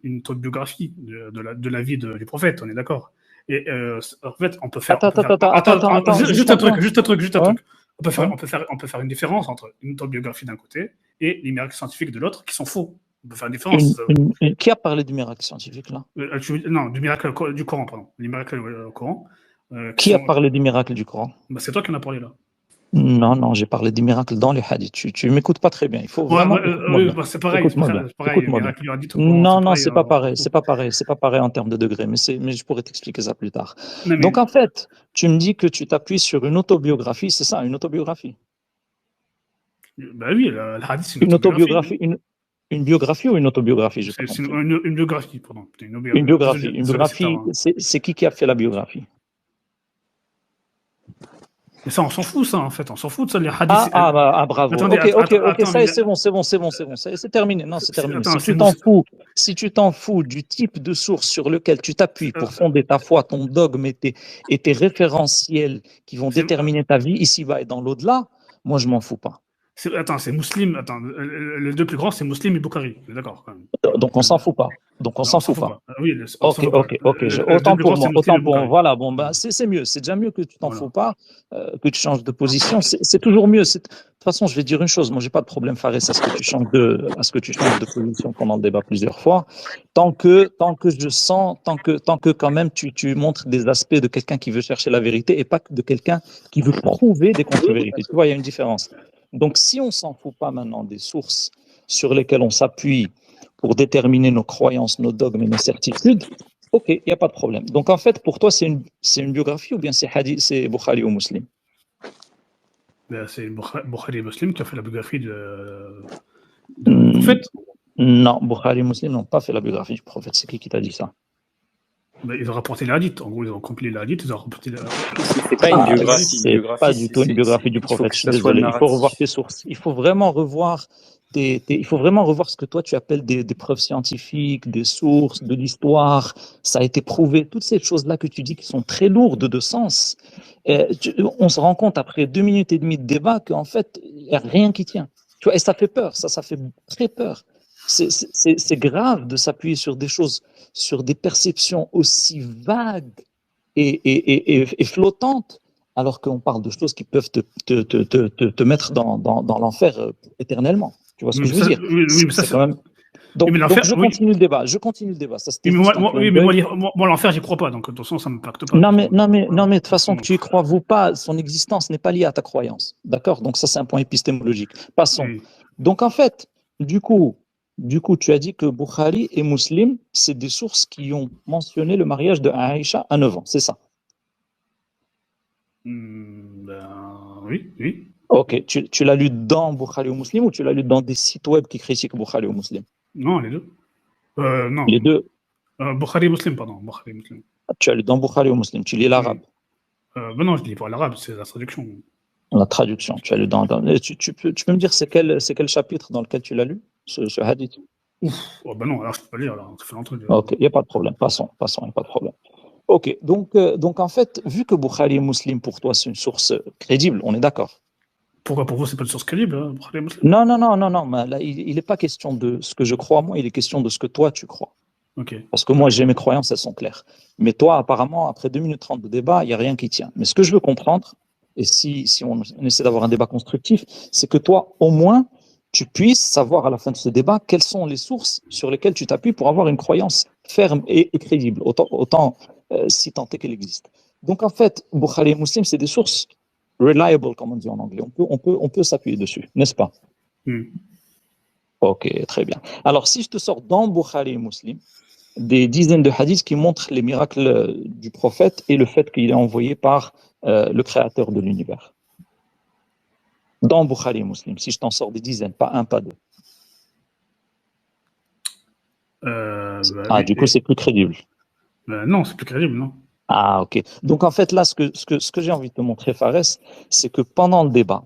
une autobiographie de la vie du prophète, on est d'accord. Et en fait, on peut faire. Attends. Juste un truc. Ouais. On peut faire une différence entre une autobiographie d'un côté et les miracles scientifiques de l'autre qui sont faux. On peut faire une différence. Qui a parlé du miracle scientifique là? Non, du miracle du Coran, pardon. Les miracles du Coran. Qui a parlé du miracle du Coran? C'est toi qui en as parlé là. Non, j'ai parlé des miracles dans les hadiths. Tu m'écoutes pas très bien. Il faut vraiment. C'est pareil. Non, c'est pas pareil. C'est pas pareil en termes de degrés. Mais je pourrais t'expliquer ça plus tard. Donc en fait, tu me dis que tu t'appuies sur une autobiographie. C'est ça, une autobiographie? Oui, le hadith c'est une autobiographie. Une biographie ou une autobiographie? C'est une biographie, pardon. Une biographie, c'est qui a fait la biographie? Mais ça, on s'en fout, ça, en fait. On s'en fout de ça, les hadiths. Bravo. Attendez, ok, ça, c'est bon. C'est terminé. Non, c'est terminé. Si tu t'en fous du type de source sur lequel tu t'appuies pour fonder ta foi, ton dogme et tes référentiels qui vont déterminer ta vie ici-bas et dans l'au-delà, moi, je m'en fous pas. C'est Muslim. Les deux plus grands, c'est Muslim et Bukhari. D'accord, quand même. Donc, on s'en fout pas. Oui, ok. Autant pour moi. Voilà, c'est mieux. C'est déjà mieux que tu t'en fous pas, que tu changes de position. C'est toujours mieux. De toute façon, je vais dire une chose. Moi, j'ai pas de problème, Fares, à ce que tu changes de position pendant le débat plusieurs fois. Tant que quand même tu montres des aspects de quelqu'un qui veut chercher la vérité et pas de quelqu'un qui veut prouver des contre-vérités. Tu vois, il y a une différence. Donc, si on s'en fout pas maintenant des sources sur lesquelles on s'appuie pour déterminer nos croyances, nos dogmes et nos certitudes, Ok, il n'y a pas de problème. Donc en fait, pour toi, c'est une biographie ou bien c'est hadith, c'est Bukhari ou Muslim? Ben, c'est Bukhari et Muslim qui ont fait la biographie du Hmm, prophète. Non, Bukhari et Muslim n'ont pas fait la biographie du prophète. C'est qui t'a dit ça? Ben, ils ont rapporté les hadiths. En gros, ils ont compilé les hadiths, ils ont rapporté les C'est pas une Ah, biographie. Une c'est biographie, pas du tout une biographie du il faut prophète. que Je suis ça soit désolé. Il faut revoir narratif. tes sources. Il faut vraiment revoir il faut vraiment revoir ce que toi tu appelles des preuves scientifiques, des sources, de l'histoire. Ça a été prouvé. Toutes ces choses-là que tu dis qui sont très lourdes de sens. On se rend compte après 2 minutes et demie de débat qu'en fait, il n'y a rien qui tient. Tu vois, et ça fait peur. Ça fait très peur. C'est grave de s'appuyer sur des choses, sur des perceptions aussi vagues et flottantes, alors qu'on parle de choses qui peuvent te mettre dans l'enfer éternellement. Tu vois ce que je veux dire? Oui, mais ça, C'est quand même. Donc, mais l'enfer, je continue le débat. Je continue le débat. Ça, c'était oui, mais juste un clin d'œil. moi, l'enfer, j'y crois pas. Donc, de toute façon, ça ne m'impacte pas. Non, mais de toute façon, que tu y crois ou pas, son existence n'est pas liée à ta croyance. D'accord? Donc, ça, c'est un point épistémologique. Passons. Oui. Donc, en fait, du coup, tu as dit que Bukhari et Muslim, c'est des sources qui ont mentionné le mariage de Aïcha à 9 ans. C'est ça? Oui. Ok. Tu l'as lu dans Bukhari ou Muslim ou tu l'as lu dans des sites web qui critiquent Bukhari ou Muslim? Non, les deux. Non. Les deux. Bukhari Muslim, pardon. Bukhari Muslim. Tu as lu dans Bukhari ou Muslim. Tu lis l'arabe. Non, je lis pas l'arabe, c'est la traduction. La traduction. Tu as lu tu peux me dire c'est quel chapitre dans lequel tu l'as lu, ce hadith? Oh, non, alors je peux pas lire, là. Ça fait longtemps. Ok, il n'y a pas de problème. Passons, il n'y a pas de problème. Ok, donc en fait, vu que Bukhari et Muslim, pour toi, c'est une source crédible, on est d'accord? Pourquoi pour vous, c'est pas une source crédible, hein, Bukhari et Muslim? Non, mais là, il n'est pas question de ce que je crois, moi, il est question de ce que toi, tu crois. Ok. Parce que moi, j'ai mes croyances, elles sont claires. Mais toi, apparemment, après 2 minutes 30 de débat, il n'y a rien qui tient. Mais ce que je veux comprendre, et si on essaie d'avoir un débat constructif, c'est que toi, au moins, tu puisses savoir à la fin de ce débat quelles sont les sources sur lesquelles tu t'appuies pour avoir une croyance ferme et crédible, autant si tant est qu'elle existe. Donc en fait, Bukhari et Muslim, c'est des sources reliable, comme on dit en anglais. On peut s'appuyer dessus, n'est-ce pas? Ok, très bien. Alors si je te sors dans Bukhari et Muslim des dizaines de hadiths qui montrent les miracles du prophète et le fait qu'il est envoyé par le créateur de l'univers. Dans Bukhari et Muslim, si je t'en sors des dizaines, pas un, pas deux. Du coup, c'est plus crédible. Non, c'est plus crédible, non. Ah, ok. Donc, en fait, là, ce que j'ai envie de te montrer, Fares, c'est que pendant le débat,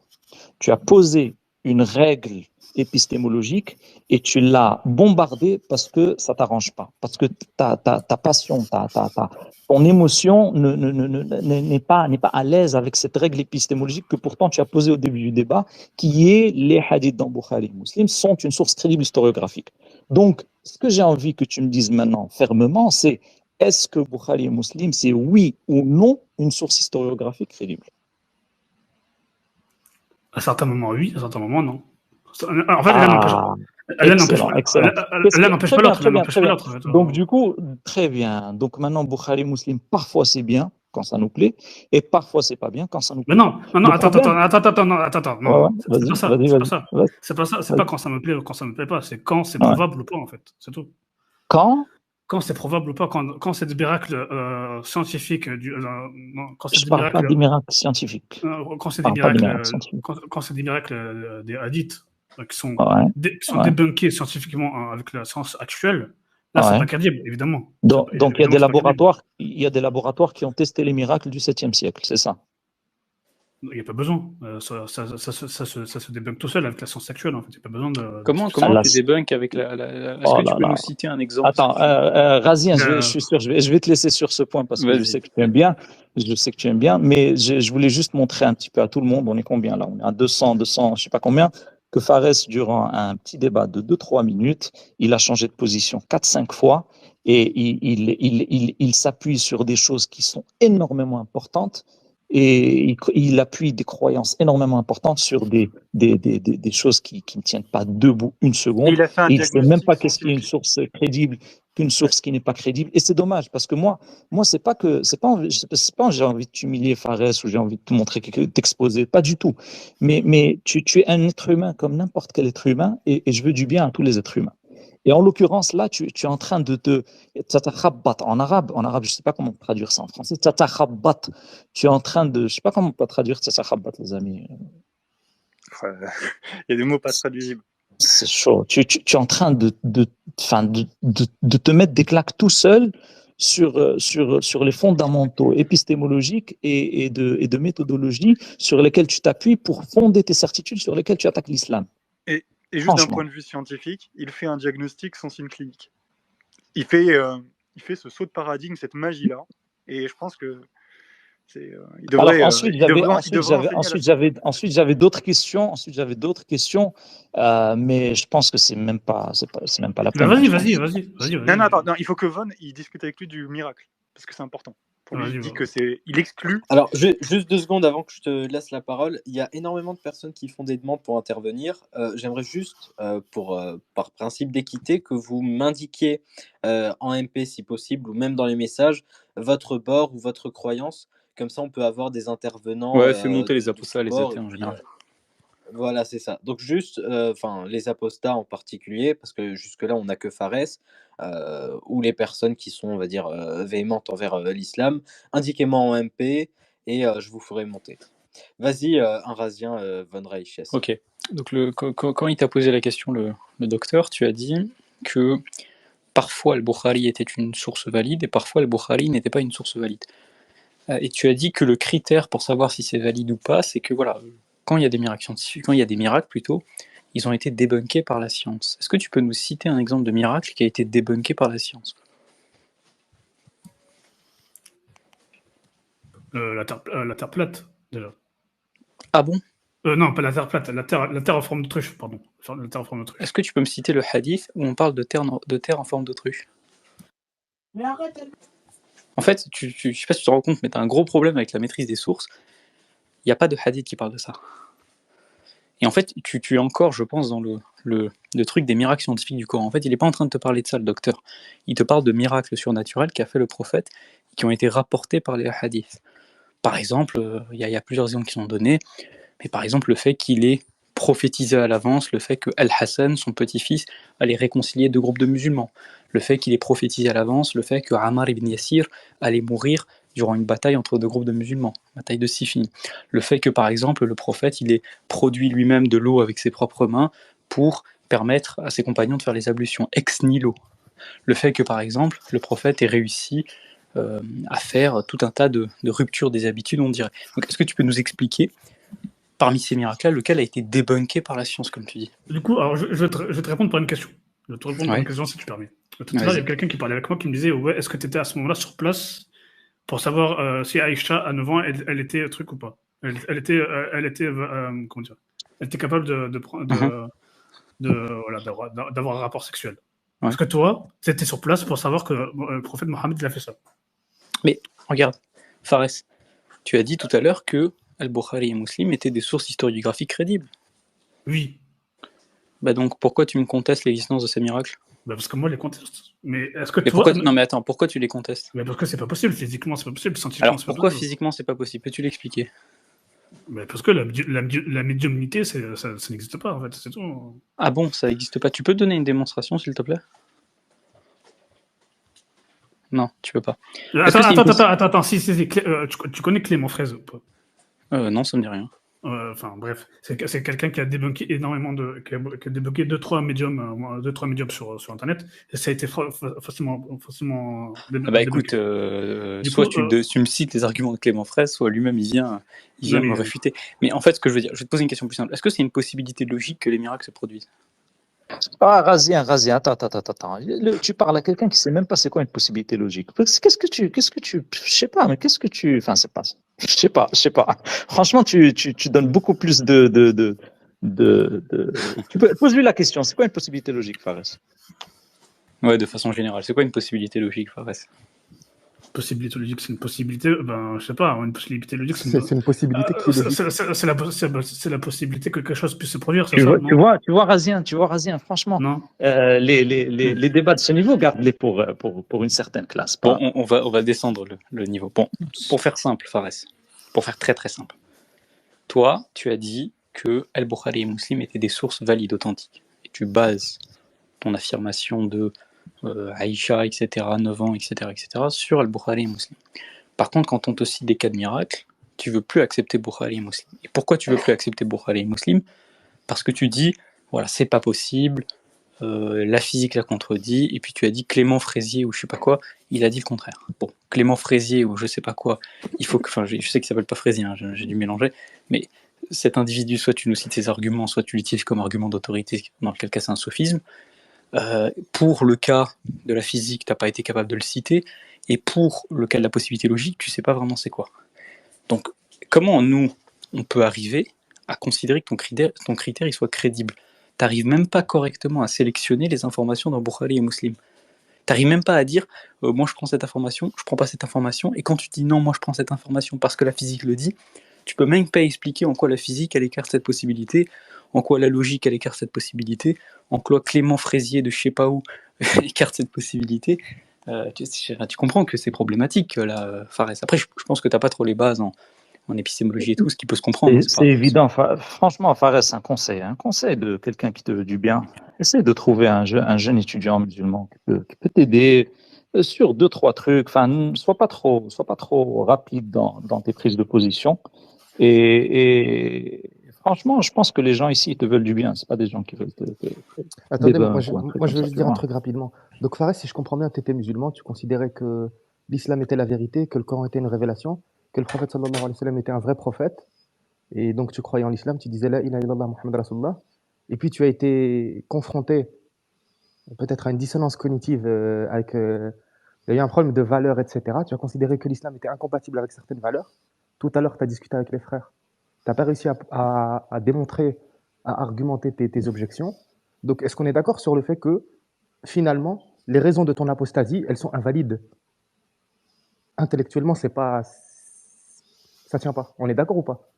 tu as posé une règle épistémologique et tu l'as bombardée parce que ça t'arrange pas, parce que ta passion, ton émotion n'est pas à l'aise avec cette règle épistémologique que pourtant tu as posée au début du débat, qui est les hadiths dans Bukhari et Muslim sont une source crédible historiographique. Donc, ce que j'ai envie que tu me dises maintenant fermement, c'est est-ce que Bukhari et Muslim, c'est oui ou non une source historiographique crédible? À certains moments, oui, à certains moments, non. En fait, l'un n'empêche pas l'autre. Donc, du coup, très bien. Donc, maintenant, Bukhari et Muslim, parfois c'est bien quand ça nous plaît, et parfois c'est pas bien quand ça nous plaît. Mais non, attends. Non, c'est pas ça. C'est pas quand ça me plaît ou quand ça me plaît pas. C'est quand c'est probable ou pas, en fait. C'est tout. Quand c'est probable ou pas, quand c'est des miracles scientifiques. Je ne parle pas des miracles scientifiques. Quand c'est des miracles des hadiths qui sont débunkés scientifiquement avec la science actuelle, là, c'est pas crédible, évidemment. Donc il y a des laboratoires qui ont testé les miracles du 7e siècle, c'est ça? Il n'y a pas besoin. Ça se débunk tout seul avec la science actuelle. En fait. Il n'y a pas besoin de. Comment tu débunkes avec Est-ce que tu peux nous citer un exemple? Attends, Razien, je suis sûr, je vais te laisser sur ce point parce que je sais que tu aimes bien. Je sais que tu aimes bien, mais je voulais juste montrer un petit peu à tout le monde. On est combien là? On est à 200, je sais pas combien. Que Fares, durant un petit débat de 2-3 minutes, il a changé de position 4-5 fois et il s'appuie sur des choses qui sont énormément importantes. Et il appuie des croyances énormément importantes sur des choses qui ne tiennent pas debout une seconde. Il ne sait même pas qu'est-ce qui est une source crédible, qu'une source qui n'est pas crédible. Et c'est dommage parce que moi c'est pas j'ai envie de t'humilier, Fares, ou j'ai envie de te montrer t'exposer, pas du tout. Mais tu es un être humain comme n'importe quel être humain et je veux du bien à tous les êtres humains. Et en l'occurrence, là, tu es en train de te. Tatakhabbat en arabe, je ne sais pas comment traduire ça en français. Tatakhabbat. Tu es en train de. Je ne sais pas comment on peut traduire tatakhabbat, les amis. Il y a des mots pas traduisibles. C'est chaud. Tu es en train de te mettre des claques tout seul sur les fondamentaux épistémologiques et de méthodologie sur lesquels tu t'appuies pour fonder tes certitudes sur lesquelles tu attaques l'islam. Et juste d'un point de vue scientifique, il fait un diagnostic sans signe clinique. Il fait ce saut de paradigme, cette magie-là. Et je pense que il devrait. Alors ensuite, j'avais d'autres questions. Mais je pense que c'est même pas la peine. Vas-y. Non, attends, il faut que Von il discute avec lui du miracle parce que c'est important. Pour lui, il dit que il exclut. Alors, juste 2 secondes avant que je te laisse la parole, il y a énormément de personnes qui font des demandes pour intervenir. J'aimerais juste, par principe d'équité, que vous m'indiquiez en MP si possible, ou même dans les messages, votre bord ou votre croyance. Comme ça, on peut avoir des intervenants. Ouais, fais monter les apostats, les athées en général. Voilà, c'est ça. Donc juste, les apostats en particulier, parce que jusque-là, on n'a que Fares, ou les personnes qui sont, on va dire, véhémentes envers l'islam. Indiquez-moi en MP et je vous ferai monter. Vas-y, un Razien von Reiches. Ok. Donc quand il t'a posé la question, le docteur, tu as dit que parfois Al-Bukhari était une source valide et parfois Al-Bukhari n'était pas une source valide. Et tu as dit que le critère pour savoir si c'est valide ou pas, c'est que voilà, quand il y a des miracles scientifiques, quand il y a des miracles plutôt, ils ont été débunkés par la science. Est-ce que tu peux nous citer un exemple de miracle qui a été débunké par la science? La terre plate, déjà. Ah bon? Non, pas la terre plate, la terre en forme d'autruche, pardon. La terre en forme d'autruche. Est-ce que tu peux me citer le hadith où on parle de terre en forme d'autruche? Mais arrête. En fait, je sais pas si tu te rends compte, mais tu as un gros problème avec la maîtrise des sources. Il n'y a pas de hadith qui parle de ça. Et en fait, tu es encore, je pense, dans le truc des miracles scientifiques du Coran. En fait, il n'est pas en train de te parler de ça, le docteur. Il te parle de miracles surnaturels qu'a fait le prophète, qui ont été rapportés par les hadiths. Par exemple, il y a plusieurs exemples qui sont donnés, mais par exemple, le fait qu'il ait prophétisé à l'avance, le fait que Al-Hassan, son petit-fils, allait réconcilier 2 groupes de musulmans, le fait qu'il ait prophétisé à l'avance, le fait que Ammar ibn Yassir allait mourir durant une bataille entre 2 groupes de musulmans, bataille de Siffin, le fait que par exemple le prophète il ait produit lui-même de l'eau avec ses propres mains pour permettre à ses compagnons de faire les ablutions ex nihilo, le fait que par exemple le prophète ait réussi à faire tout un tas de ruptures des habitudes, on dirait. Donc est-ce que tu peux nous expliquer parmi ces miracles-là, lequel a été débunké par la science, comme tu dis? Du coup, alors je vais te répondre par une question. Je vais te répondre par une question, si tu permets. Tout à l'heure, il y a quelqu'un qui parlait avec moi qui me disait ouais, est-ce que tu étais à ce moment-là sur place pour savoir si Aïcha, à 9 ans, elle était truc ou pas? Elle était comment dire? Elle était capable d'avoir un rapport sexuel. Ouais. Est-ce que toi, tu étais sur place pour savoir que le prophète Mohammed a fait ça? Mais regarde, Fares, tu as dit tout à l'heure que Al-Bukhari et Muslim étaient des sources historiographiques crédibles. Oui. Bah donc pourquoi tu me contestes l'existence de ces miracles? Bah parce que moi je les conteste. Mais est-ce que toi... Non mais attends, pourquoi tu les contestes? Bah parce que c'est pas possible, physiquement c'est pas possible, scientifiquement c'est pas possible. Alors pourquoi physiquement c'est pas possible? Peux-tu l'expliquer? Bah parce que la médiumnité ça n'existe pas en fait, c'est tout. Ah bon, ça n'existe pas. Tu peux donner une démonstration s'il te plaît? Non, tu peux pas. Attends, si, tu connais Clément Fraise ou pas? Non, ça me dit rien. Enfin bref, c'est quelqu'un qui a débunké énormément qui a débunké 2-3 médiums sur internet et ça a été facilement écoute, soit tu me cites les arguments de Clément Fraisse, soit lui-même il vient me réfuter. Mais en fait, ce que je veux dire, je vais te poser une question plus simple. Est-ce que c'est une possibilité logique que les miracles se produisent? Ah, Razien, attends. Tu parles à quelqu'un qui sait même pas c'est quoi une possibilité logique. Qu'est-ce que tu, je sais pas, mais qu'est-ce que tu, enfin c'est pas, je sais pas. Franchement, tu donnes beaucoup plus tu peux pose-lui la question. C'est quoi une possibilité logique, Fares? Ouais, de façon générale. C'est quoi une possibilité logique, Fares? Possibilité logique, c'est une possibilité. Ben, je sais pas. Une possibilité logique, c'est une possibilité qui est logique. C'est la possibilité que quelque chose puisse se produire. Tu vois, Razien. Franchement, non. Les débats de ce niveau, garde-les pour une certaine classe. Bon, on va descendre le niveau. Bon, pour faire simple, Fares. Pour faire très très simple. Toi, tu as dit que Al-Bukhari et Muslim étaient des sources valides, authentiques. Et tu bases ton affirmation de Aïcha, etc., 9 ans, etc., sur Al-Bukhari et Muslim. Par contre, quand on te cite des cas de miracles, tu veux plus accepter Bukhari et Muslim. Et pourquoi tu veux plus accepter Bukhari et Muslim? Parce que tu dis, voilà, c'est pas possible, la physique l'a contredit, et puis tu as dit Clément Fraisier ou je sais pas quoi, il a dit le contraire. Bon, Clément Fraisier ou je sais pas quoi, il faut que, enfin, je sais qu'il s'appelle pas Fraisier, hein, j'ai dû mélanger, mais cet individu, soit tu nous cites ses arguments, soit tu l'utilises comme argument d'autorité, dans quel cas c'est un sophisme. Pour le cas de la physique, t'as pas été capable de le citer, et pour le cas de la possibilité logique, tu sais pas vraiment c'est quoi. Donc, comment nous, on peut arriver à considérer que ton critère il soit crédible? T'arrives même pas correctement à sélectionner les informations dans Bukhari et Muslim. T'arrives même pas à dire moi je prends cette information, je prends pas cette information, et quand tu dis non, moi je prends cette information parce que la physique le dit, tu peux même pas expliquer en quoi la physique elle écarte cette possibilité, en quoi la logique elle écarte cette possibilité, en quoi Clément Fraisier de je sais pas où écarte cette possibilité. Tu comprends que c'est problématique là, Fares. Après, je pense que t'as pas trop les bases en épistémologie et tout, ce qui peut se comprendre. C'est évident. Franchement, Fares, un conseil de quelqu'un qui te veut du bien. Essaie de trouver un jeune étudiant musulman qui peut t'aider sur 2-3 trucs. Enfin, sois pas trop rapide dans tes prises de position. Et franchement, je pense que les gens ici ils te veulent du bien. C'est pas des gens qui veulent te Attendez, moi je veux juste dire un truc rapidement. Donc Fares, si je comprends bien, tu étais musulman, tu considérais que l'islam était la vérité, que le Coran était une révélation, que le prophète sallallahu alayhi wa sallam était un vrai prophète, et donc tu croyais en l'islam, tu disais la ilaha illallah Muhammad Rasulullah, et puis tu as été confronté peut-être à une dissonance cognitive avec... il y a eu un problème de valeurs, etc. Tu as considéré que l'islam était incompatible avec certaines valeurs. Tout à l'heure, tu as discuté avec les frères. Tu n'as pas réussi à démontrer, à argumenter tes objections. Donc, est-ce qu'on est d'accord sur le fait que, finalement, les raisons de ton apostasie, elles sont invalides? Intellectuellement, ça ne tient pas. On est d'accord ou pas?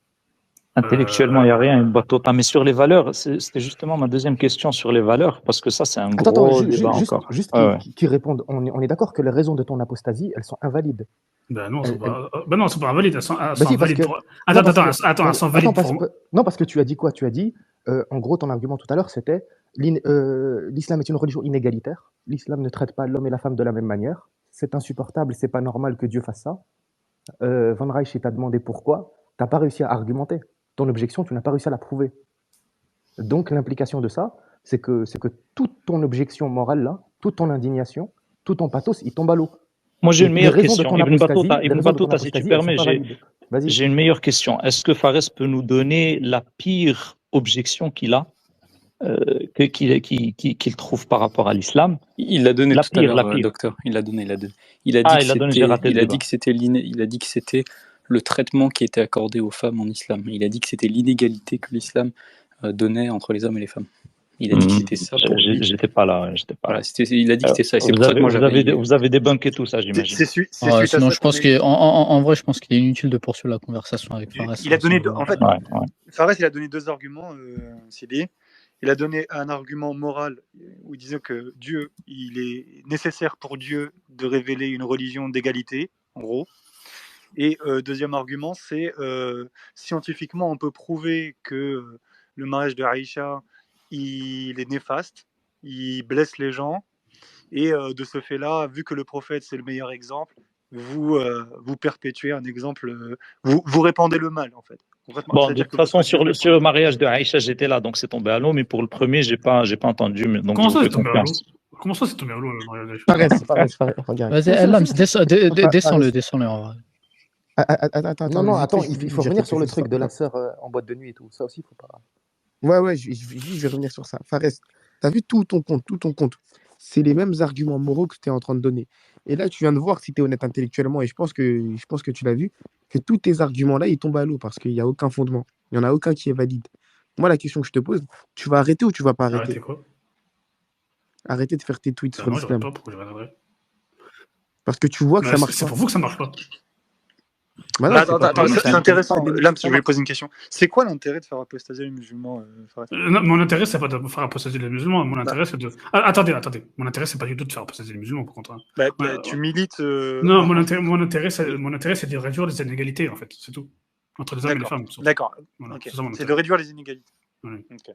Intellectuellement, il n'y a rien, une boîte totale. Mais sur les valeurs, c'était justement ma deuxième question sur les valeurs, parce que ça, c'est un gros débat encore. Juste qui répondent. On est d'accord que les raisons de ton apostasie, elles sont invalides. Ben non, c'est pas invalide. Elles sont invalides pour... Attends, elles sont valides pour... Non, parce que tu as dit quoi? Tu as dit, en gros, ton argument tout à l'heure, c'était l'islam est une religion inégalitaire. L'islam ne traite pas l'homme et la femme de la même manière. C'est insupportable, c'est pas normal que Dieu fasse ça. Van Reich t'a demandé pourquoi. Tu n'as pas réussi à argumenter. Ton objection, tu n'as pas réussi à la prouver. Donc, l'implication de ça, c'est que toute ton objection morale, là, toute ton indignation, tout ton pathos, il tombe à l'eau. Moi, j'ai une meilleure question. Ibn Battuta, si tu permets, j'ai une meilleure question. Est-ce que Fares peut nous donner la pire objection qu'il a, qu'il trouve par rapport à l'islam? Il l'a donné tout à l'heure, docteur. Il l'a donné. Il a dit que c'était le traitement qui était accordé aux femmes en islam. Il a dit que c'était l'inégalité que l'islam donnait entre les hommes et les femmes. Il a dit que c'était ça. J'étais pas là. Voilà, il a dit que c'était ça. Et c'est pour ça que moi vous avez débunké tout ça, j'imagine. Sinon, je pense en vrai, je pense qu'il est inutile de poursuivre la conversation avec Fares. Il a donné, en fait, Fares, il a donné 2 arguments, CD. Il a donné un argument moral où il disait que Dieu, il est nécessaire pour Dieu de révéler une religion d'égalité, en gros. Et deuxième argument, c'est scientifiquement, on peut prouver que le mariage de Aïcha, il est néfaste, il blesse les gens, et de ce fait-là, vu que le prophète c'est le meilleur exemple, vous perpétuez un exemple, vous répandez le mal en fait. Bon, de toute façon, sur le mariage de Aïcha, j'étais là, donc c'est tombé à l'eau, mais pour le premier, j'ai pas entendu. Donc comment ça, c'est tombé à l'eau? Comment ça, c'est tombé à l'eau, le mariage d'Aïcha? Vas-y, Elham, descends-le. Attends, il faut revenir sur le truc de la sœur en boîte de nuit et tout. Ça aussi, il faut pas... Ouais, je vais revenir sur ça. Fares, t'as vu tout ton compte. C'est les mêmes arguments moraux que tu es en train de donner. Et là, tu viens de voir si tu es honnête intellectuellement, et je pense que tu l'as vu, que tous tes arguments-là, ils tombent à l'eau parce qu'il n'y a aucun fondement. Il n'y en a aucun qui est valide. Moi, la question que je te pose, tu vas arrêter ou tu vas pas arrêter? Arrêter quoi? Arrêter de faire tes tweets sur l'islam. Pas, pourquoi j'arrêterais? Parce que tu vois que ça marche pas. C'est pour vous que ça marche pas. Attends, c'est intéressant. Là, je vais poser une question. C'est quoi l'intérêt de faire apostasier les musulmans, mon intérêt, c'est pas de faire apostasier les musulmans. Mon intérêt, c'est de. Attendez. Mon intérêt, c'est pas du tout de faire apostasier les musulmans, pour contre. Tu milites. Non, mon intérêt, c'est de réduire les inégalités, en fait. C'est tout. Entre les hommes et les femmes. D'accord. Voilà, okay. C'est de réduire les inégalités. Oui. Okay.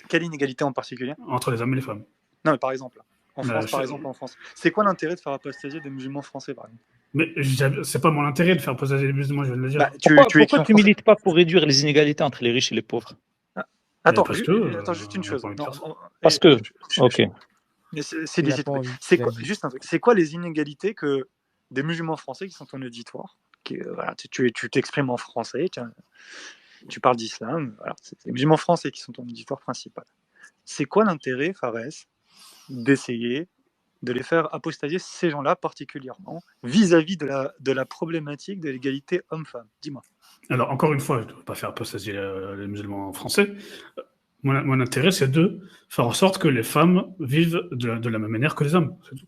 Quelle inégalité en particulier? Entre les hommes et les femmes. Non, mais par exemple, en Bah, France, c'est quoi l'intérêt de faire apostasier des musulmans français, par exemple? Mais c'est pas mon intérêt de faire apostasier des musulmans, je viens de le dire. Bah, Pourquoi tu milites pas pour réduire les inégalités entre les riches et les pauvres? Attends, parce attends, juste une chose. Parce que, ok. Mais c'est Il a licite. pas envie, C'est il a quoi, dit. juste un truc. C'est quoi les inégalités que des musulmans français qui sont en auditoire, voilà, tu t'exprimes en français, tu parles d'islam, voilà, c'est les musulmans français qui sont en auditoire principal. C'est quoi l'intérêt, Fares, d'essayer de les faire apostasier, ces gens-là particulièrement, vis-à-vis de la problématique de l'égalité homme-femme? Dis-moi. Alors, encore une fois, je ne veux pas faire apostasier les musulmans français. Mon intérêt, c'est de faire en sorte que les femmes vivent de la même manière que les hommes. C'est tout.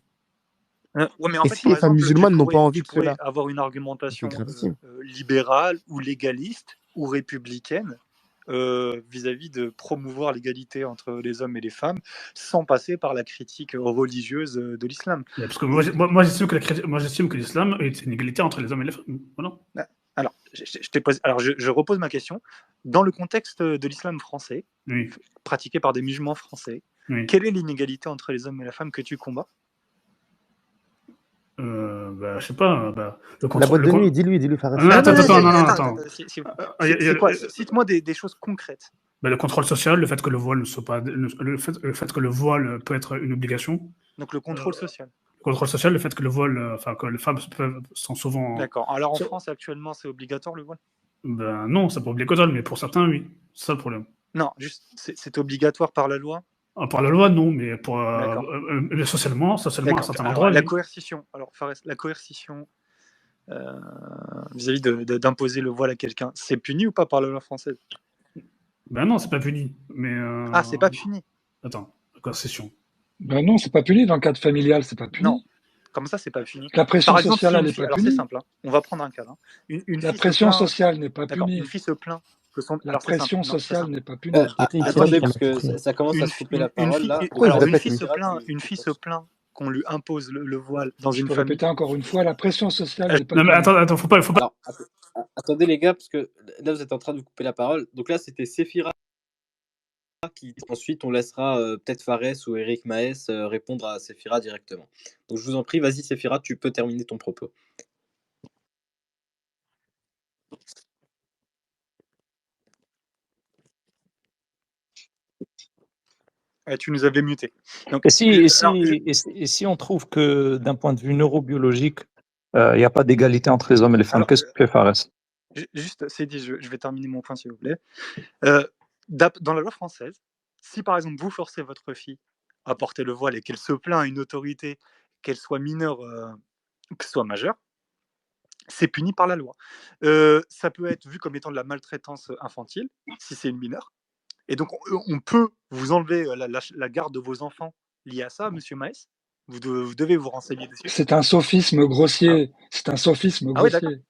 Ouais, mais en Et fait, si par les femmes exemple, musulmanes n'ont pas envie de tu pourrais cela? avoir une C'est argumentation gravissime. libérale ou légaliste ou républicaine vis-à-vis de promouvoir l'égalité entre les hommes et les femmes sans passer par la critique religieuse de l'islam. Parce que moi j'estime que l'islam est une égalité entre les hommes et les femmes. Voilà. Alors, je repose ma question. Dans le contexte de l'islam français, Oui. pratiqué par des musulmans français, Oui. quelle est l'inégalité entre les hommes et la femme que tu combats? Je sais pas. La boîte de nuit, dis-lui, Fares. Attends. C'est quoi? Cite-moi des choses concrètes. Le contrôle social, le fait que le voile ne soit pas, le fait que le voile peut être une obligation. Donc le contrôle social. Le contrôle social, le fait que le voile, que les femmes sont souvent. D'accord. Alors en France actuellement, c'est obligatoire le voile? Non, c'est pas obligatoire, mais pour certains, oui. C'est ça le problème. Non, juste, c'est obligatoire par la loi? Par la loi, non, mais socialement, à certains endroits. La coercition. Alors, Fares, la coercition vis-à-vis d'imposer le voile à quelqu'un, c'est puni ou pas par la loi française? Non, c'est pas puni. Mais Ah, c'est pas puni. Attends, la coercition. Non, c'est pas puni dans le cadre familial, c'est pas puni. Non, comme ça, c'est pas puni. La pression sociale, elle n'est pas punie. Alors c'est simple. On va prendre un cas. La pression sociale n'est pas punie. Une fille se plaint. La pression sociale n'est pas punie. Attendez, parce que ça commence à se couper la parole là. Une fille se plaint qu'on lui impose le voile dans une famille. Répéter encore une fois, la pression sociale n'est pas punie. Non, mais attends, faut pas. Alors, attendez les gars, parce que là vous êtes en train de vous couper la parole. Donc là, c'était Séphira qui ensuite on laissera peut-être Fares ou Eric Maes répondre à Séphira directement. Donc je vous en prie, vas-y Séphira, tu peux terminer ton propos. Tu nous avais muté. Donc, et si on trouve que d'un point de vue neurobiologique, il n'y a pas d'égalité entre les hommes et les femmes, qu'est-ce que fait Fares? Juste, c'est dit, je vais terminer mon point s'il vous plaît. Dans la loi française, si par exemple vous forcez votre fille à porter le voile et qu'elle se plaint à une autorité, qu'elle soit mineure, qu'elle soit majeure, c'est puni par la loi. Ça peut être vu comme étant de la maltraitance infantile, si c'est une mineure. Et donc, on peut vous enlever la garde de vos enfants liée à ça, monsieur Maes. Vous devez vous renseigner dessus. C'est un sophisme grossier. C'est un sophisme grossier.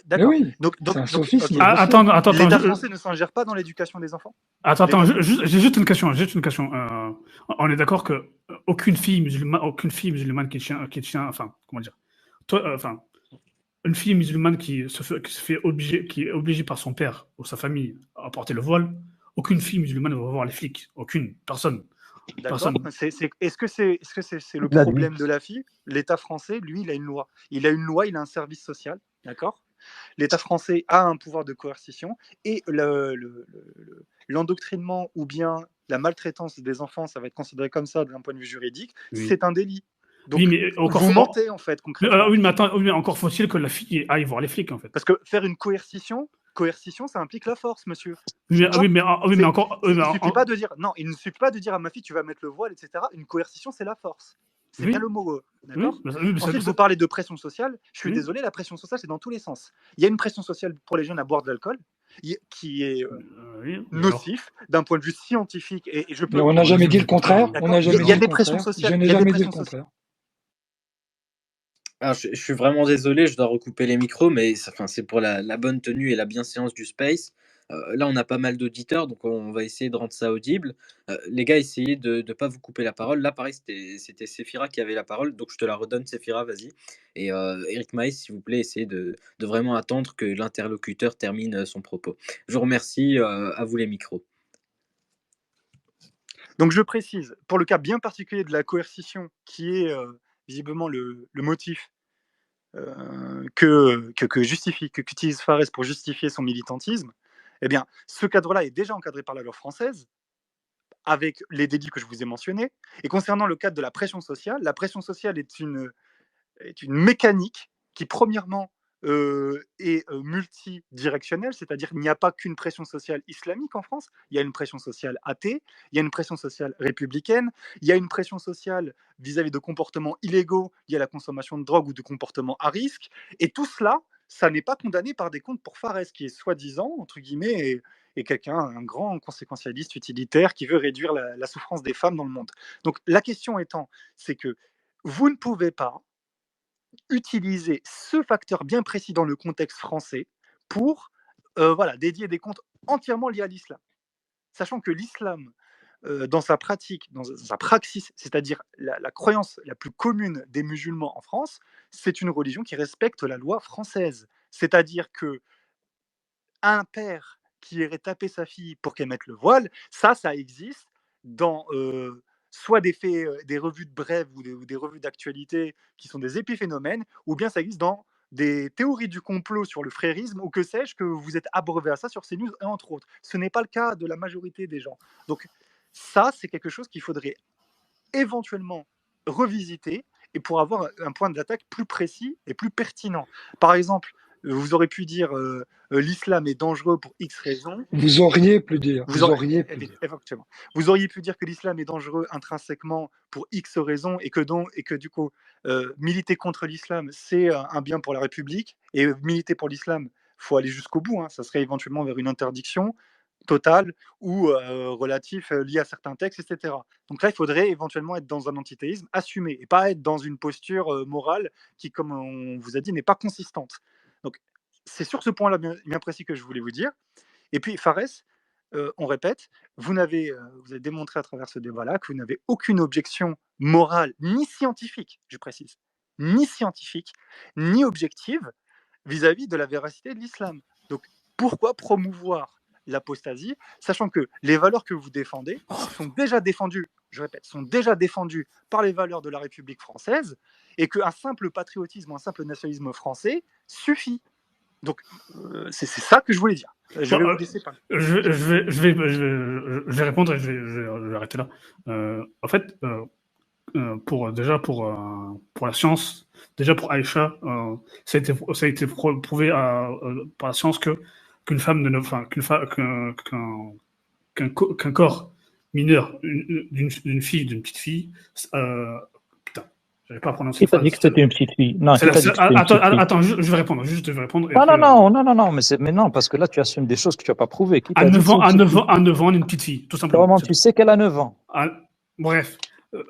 D'accord. Oui, donc, c'est un sophisme. Attends, l'État français ne s'ingère pas dans l'éducation des enfants? Attends, j'ai juste une question. On est d'accord que aucune fille musulmane qui tient, enfin, comment dire, une fille musulmane qui est obligée par son père ou sa famille à porter le voile, aucune fille musulmane ne va voir les flics. Aucune personne. D'accord. Est-ce que c'est le problème de la fille? L'État français, lui, il a une loi. Il a un service social, d'accord? L'État français a un pouvoir de coercition et l'endoctrinement ou bien la maltraitance des enfants, ça va être considéré comme ça d'un point de vue juridique, c'est un délit. Donc, vous mentez en fait concrètement. Mais encore faut-il que la fille aille voir les flics en fait. Parce que faire une coercition, ça implique la force, monsieur. Mais encore. Il ne suffit pas de dire non. Il ne suffit pas de dire à ma fille tu vas mettre le voile, etc. Une coercition, c'est la force. C'est bien le mot, d'accord? Ensuite, vous parlez de pression sociale. Je suis désolé, la pression sociale, c'est dans tous les sens. Il y a une pression sociale pour les jeunes à boire de l'alcool, qui est nocif d'un point de vue scientifique. Et je peux. Mais on n'a jamais dit le contraire. Il y a des pressions sociales. Je n'ai jamais dit le contraire. Alors, je suis vraiment désolé, je dois recouper les micros, mais c'est pour la bonne tenue et la bienséance du space. Là, on a pas mal d'auditeurs, donc on va essayer de rendre ça audible. Les gars, essayez de ne pas vous couper la parole. Là, pareil, c'était Séphira qui avait la parole, donc je te la redonne, Séphira, vas-y. Et Eric Maes, s'il vous plaît, essayez de vraiment attendre que l'interlocuteur termine son propos. Je vous remercie, à vous les micros. Donc je précise, pour le cas bien particulier de la coercition, qui est visiblement le motif qu'utilise Fares pour justifier son militantisme, eh bien, ce cadre-là est déjà encadré par la loi française, avec les délits que je vous ai mentionnés. Et concernant le cadre de la pression sociale est une mécanique qui, premièrement, est multidirectionnelle, c'est-à-dire qu'il n'y a pas qu'une pression sociale islamique en France, il y a une pression sociale athée, il y a une pression sociale républicaine, il y a une pression sociale vis-à-vis de comportements illégaux liés à la consommation de drogue ou de comportements à risque, et tout cela, ça n'est pas condamné par des comptes pour Fares, qui est soi-disant, entre guillemets, et quelqu'un, un grand conséquentialiste utilitaire qui veut réduire la souffrance des femmes dans le monde. Donc la question étant, c'est que vous ne pouvez pas utiliser ce facteur bien précis dans le contexte français pour dédier des comptes entièrement liés à l'islam. Sachant que l'islam, dans sa pratique, dans sa praxis, c'est-à-dire la croyance la plus commune des musulmans en France, c'est une religion qui respecte la loi française. C'est-à-dire que un père qui irait taper sa fille pour qu'elle mette le voile, ça existe dans soit des revues de brèves ou des revues d'actualité qui sont des épiphénomènes, ou bien ça existe dans des théories du complot sur le frérisme, ou que sais-je, que vous êtes abreuvé à ça sur CNews, et entre autres. Ce n'est pas le cas de la majorité des gens. Donc ça, c'est quelque chose qu'il faudrait éventuellement revisiter, et pour avoir un point d'attaque plus précis et plus pertinent. Par exemple, vous aurez pu dire l'islam est dangereux pour X raisons. Vous auriez pu dire. Effectivement. Vous auriez pu dire que l'islam est dangereux intrinsèquement pour X raisons, et que du coup, militer contre l'islam, c'est un bien pour la République. Et militer pour l'islam, il faut aller jusqu'au bout. Ça serait éventuellement vers une interdiction totale ou relatif lié à certains textes, etc. Donc là, il faudrait éventuellement être dans un antithéisme assumé, et pas être dans une posture morale qui, comme on vous a dit, n'est pas consistante. Donc, c'est sur ce point-là bien précis que je voulais vous dire. Et puis, Fares, on répète, vous avez démontré à travers ce débat-là que vous n'avez aucune objection morale, ni scientifique, je précise, ni scientifique, ni objective vis-à-vis de la véracité de l'islam. Donc, pourquoi promouvoir l'apostasie, sachant que les valeurs que vous défendez sont déjà défendues, je répète, sont déjà défendues par les valeurs de la République française, et qu'un simple patriotisme, un simple nationalisme français suffit. Donc, c'est ça que je voulais dire. Je vais vous laisser parler. Je vais répondre et je vais arrêter là. En fait, pour la science, déjà pour Aïcha, ça a été prouvé par la science qu'une femme qu'un corps mineur d'une fille, d'une petite fille, j'avais pas prononcé. Qui t'a dit que c'était une petite fille? Non, attends, je vais répondre. Mais non, parce que là, tu assumes des choses que tu n'as pas prouvées. À 9 ans, on est une petite fille, tout simplement. Comment tu sais qu'elle a 9 ans? Bref.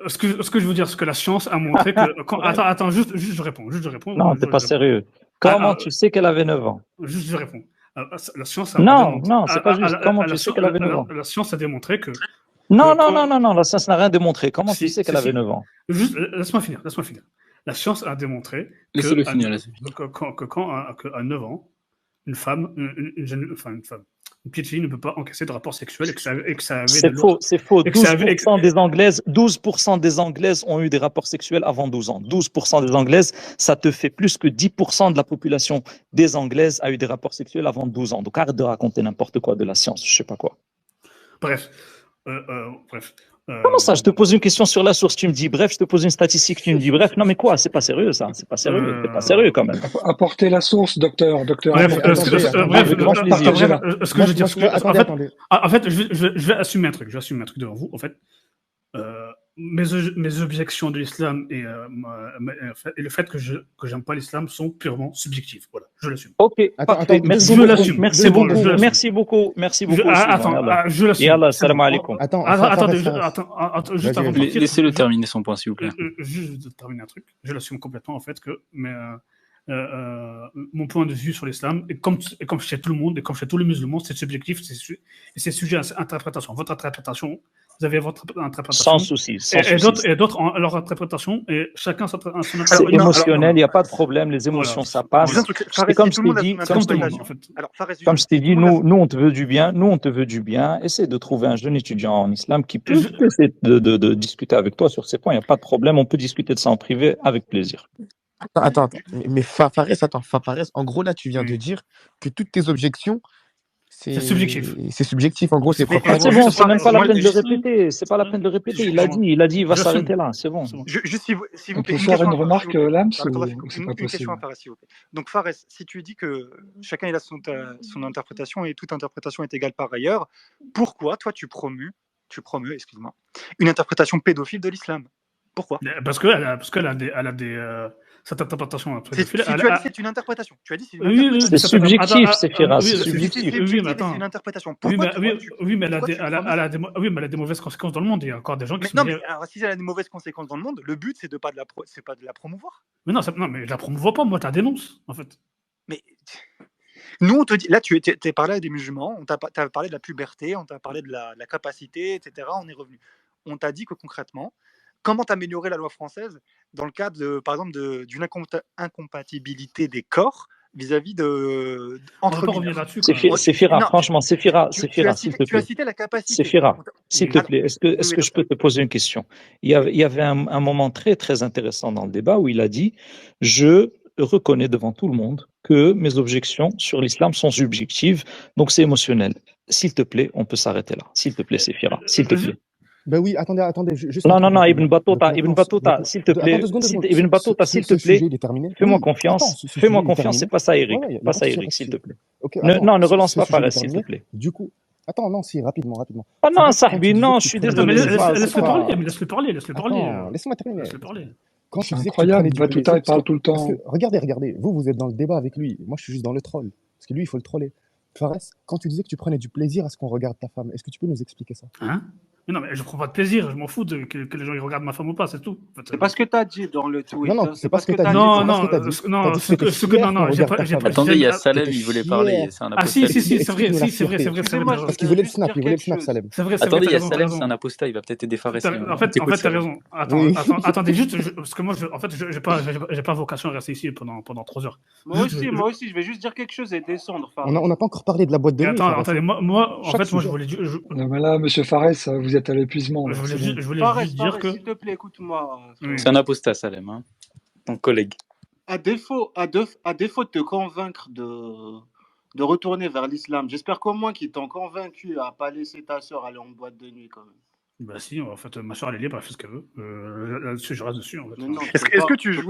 Ce que je veux dire, c'est que la science a montré que... Attends, juste je réponds. Non, t'es pas sérieux. Comment tu sais qu'elle avait 9 ans? Juste, je réponds. La science a Non, c'est pas juste. Comment tu sais qu'elle avait 9 ans? La science a démontré que... Non, la science n'a rien démontré. Comment tu sais qu'elle avait 9 ans? Juste, laisse-moi finir. La science a démontré qu'à 9 ans, une femme, une petite fille ne peut pas encaisser de rapports sexuels et que ça avait... C'est faux. 12% des Anglaises ont eu des rapports sexuels avant 12 ans. 12% des Anglaises, ça te fait plus que 10% de la population des Anglaises a eu des rapports sexuels avant 12 ans. Donc arrête de raconter n'importe quoi de la science, je sais pas quoi. Bref. Comment ça? Je te pose une question sur la source, tu me dis bref, je te pose une statistique, tu me dis bref. Non mais quoi? C'est pas sérieux ça, c'est pas sérieux, c'est pas sérieux quand même. Apportez la source, docteur. Bref, ce que je veux dire, en fait, je vais assumer un truc devant vous. En fait, mes objections de l'islam et le fait que j'aime pas l'islam sont purement subjectives. Voilà, je l'assume. Ok, parfait. Merci beaucoup. Attends, je l'assume. Yallah, salam alaikum. Attends, juste avant de partir. Laissez-le terminer son point, s'il vous plaît. Juste terminer un truc. Je l'assume complètement, en fait, que mon point de vue sur l'islam, et comme chez tout le monde, et comme chez tous les musulmans, c'est subjectif, et c'est sujet à interprétation. Votre interprétation, vous avez votre interprétation. Sans souci. Et d'autres ont leur interprétation, et chacun son interprétation. C'est émotionnel, il n'y a pas de problème, les émotions, ça passe. C'est comme je t'ai dit, comme je t'ai dit, nous, on te veut du bien, essaie de trouver un jeune étudiant en islam qui peut essayer de discuter avec toi sur ces points, il n'y a pas de problème, on peut discuter de ça en privé avec plaisir. Attends. Mais Fares, en gros, là, tu viens de dire que toutes tes objections, c'est subjectif. En gros, c'est propre. C'est bon, c'est même pas la peine de le répéter. C'est pas la peine de le répéter. Il a dit, il va s'arrêter là. C'est bon. Juste si vous On peut faire une remarque, Lams, ou c'est pas une question à possible? Fares, s'il vous plaît. Donc, Fares, si tu dis que chacun il a son interprétation et toute interprétation est égale par ailleurs, pourquoi toi tu promeus, excuse-moi, une interprétation pédophile de l'islam? Pourquoi? Parce qu'elle a des cette interprétation pédophile. Tu as dit c'est une interprétation. Tu as dit c'est subjectif, c'est Fira, c'est subjectif. Oui, mais attends. C'est une interprétation. Oui, mais elle a des mauvaises conséquences dans le monde. Il y a encore des gens qui sont. Non, mais alors, si elle a des mauvaises conséquences dans le monde, le but c'est pas de la promouvoir. Mais non, mais je la promouvois pas. Moi, tu la dénonces, en fait. Mais nous, on te dit, là, tu es parlé à des musulmans, on t'a parlé de la puberté, on t'a parlé de la capacité, etc. On est revenu. On t'a dit que concrètement, comment améliorer la loi française dans le cadre, par exemple, d'une incompatibilité des corps vis-à-vis entre mineurs. C'est Fira, franchement, c'est Fira, s'il te plaît. Tu as cité la capacité. C'est Fira, s'il te plaît. Est-ce que je peux te poser une question? Il y avait un moment très, très intéressant dans le débat où il a dit « Je reconnais devant tout le monde que mes objections sur l'islam sont subjectives, donc c'est émotionnel. S'il te plaît, on peut s'arrêter là. S'il te plaît, c'est Fira, s'il te plaît. » Ben oui, attendez. Non, Ibn Battuta, s'il te plaît. Ibn Battuta, s'il te plaît. Fais-moi confiance. Fais-moi confiance, c'est pas ça, Eric. Pas ça, Eric, s'il te plaît. Ne relance pas Fares, s'il te plaît. Du coup, attends, non, si, rapidement. Ah non, Sahbi, non, je suis désolé. Laisse-le parler. Laisse-moi terminer. Quand tu disais incroyable, Battuta, il parle tout le temps. Regardez, vous êtes dans le débat avec lui. Moi, je suis juste dans le troll. Parce que lui, il faut le troller. Fares, quand tu disais que tu prenais du plaisir à ce qu'on regarde ta femme, est-ce que tu peux nous expliquer ça? Mais non, mais je prends pas de plaisir, je m'en fous que les gens ils regardent ma femme ou pas, c'est tout. En fait, c'est pas ce que tu as dit dans le tweet. Non, c'est pas ce que tu as dit. Non, attendez, il y a Salem, il voulait parler. Ah si, c'est vrai. Parce qu'il voulait le snap, Salem. C'est vrai. Attendez, il y a Salem, c'est un apostat, il va peut-être aider Fares. En fait, t'as raison. Attendez, juste, parce que moi, en fait, j'ai pas vocation à rester ici pendant 3 heures. Moi aussi, je vais juste dire quelque chose et descendre. On n'a pas encore parlé de la boîte de nuit. Attendez, moi, en fait, je voulais dire. Non, mais là, monsieur Fares, vous êtes à l'épuisement. Je voulais juste dire que. S'il te plaît, écoute-moi. C'est un apostat, Salem, ton collègue. À défaut de te convaincre de retourner vers l'islam, j'espère qu'au moins qu'ils t'ont convaincu à pas laisser ta sœur aller en boîte de nuit quand même. Bah si, en fait, ma soeur elle est libre, elle fait ce qu'elle veut. Là-dessus, je reste dessus. En fait. Est-ce que tu joues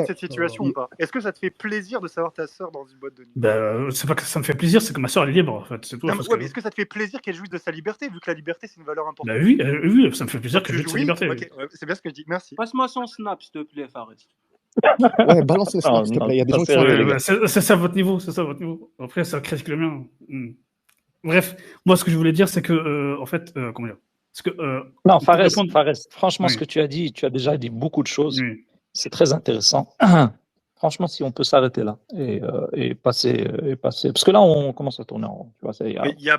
cette situation ou pas? Est-ce que ça te fait plaisir de savoir ta sœur dans une boîte de nuit? Bah, c'est pas que ça me fait plaisir, c'est que ma soeur elle est libre, en fait. C'est tout. Mais est-ce que ça te fait plaisir qu'elle jouisse de sa liberté, vu que la liberté c'est une valeur importante? Bah oui, ça me fait plaisir qu'elle jouisse de sa liberté. Ok, c'est bien ce que je dis. Merci. Passe-moi son snap, s'il te plaît, Fares. Ouais, balance le snap, s'il te plaît. Il y a des gens qui sont c'est ça votre niveau, Après, ça critique le mien. Bref, moi, ce que je voulais dire, c'est que, en fait, comment dire? Non, Fares, franchement, ce que tu as dit, tu as déjà dit beaucoup de choses. C'est très intéressant. Franchement, si on peut s'arrêter là et passer. Parce que là, on commence à tourner en rond. Tu vois,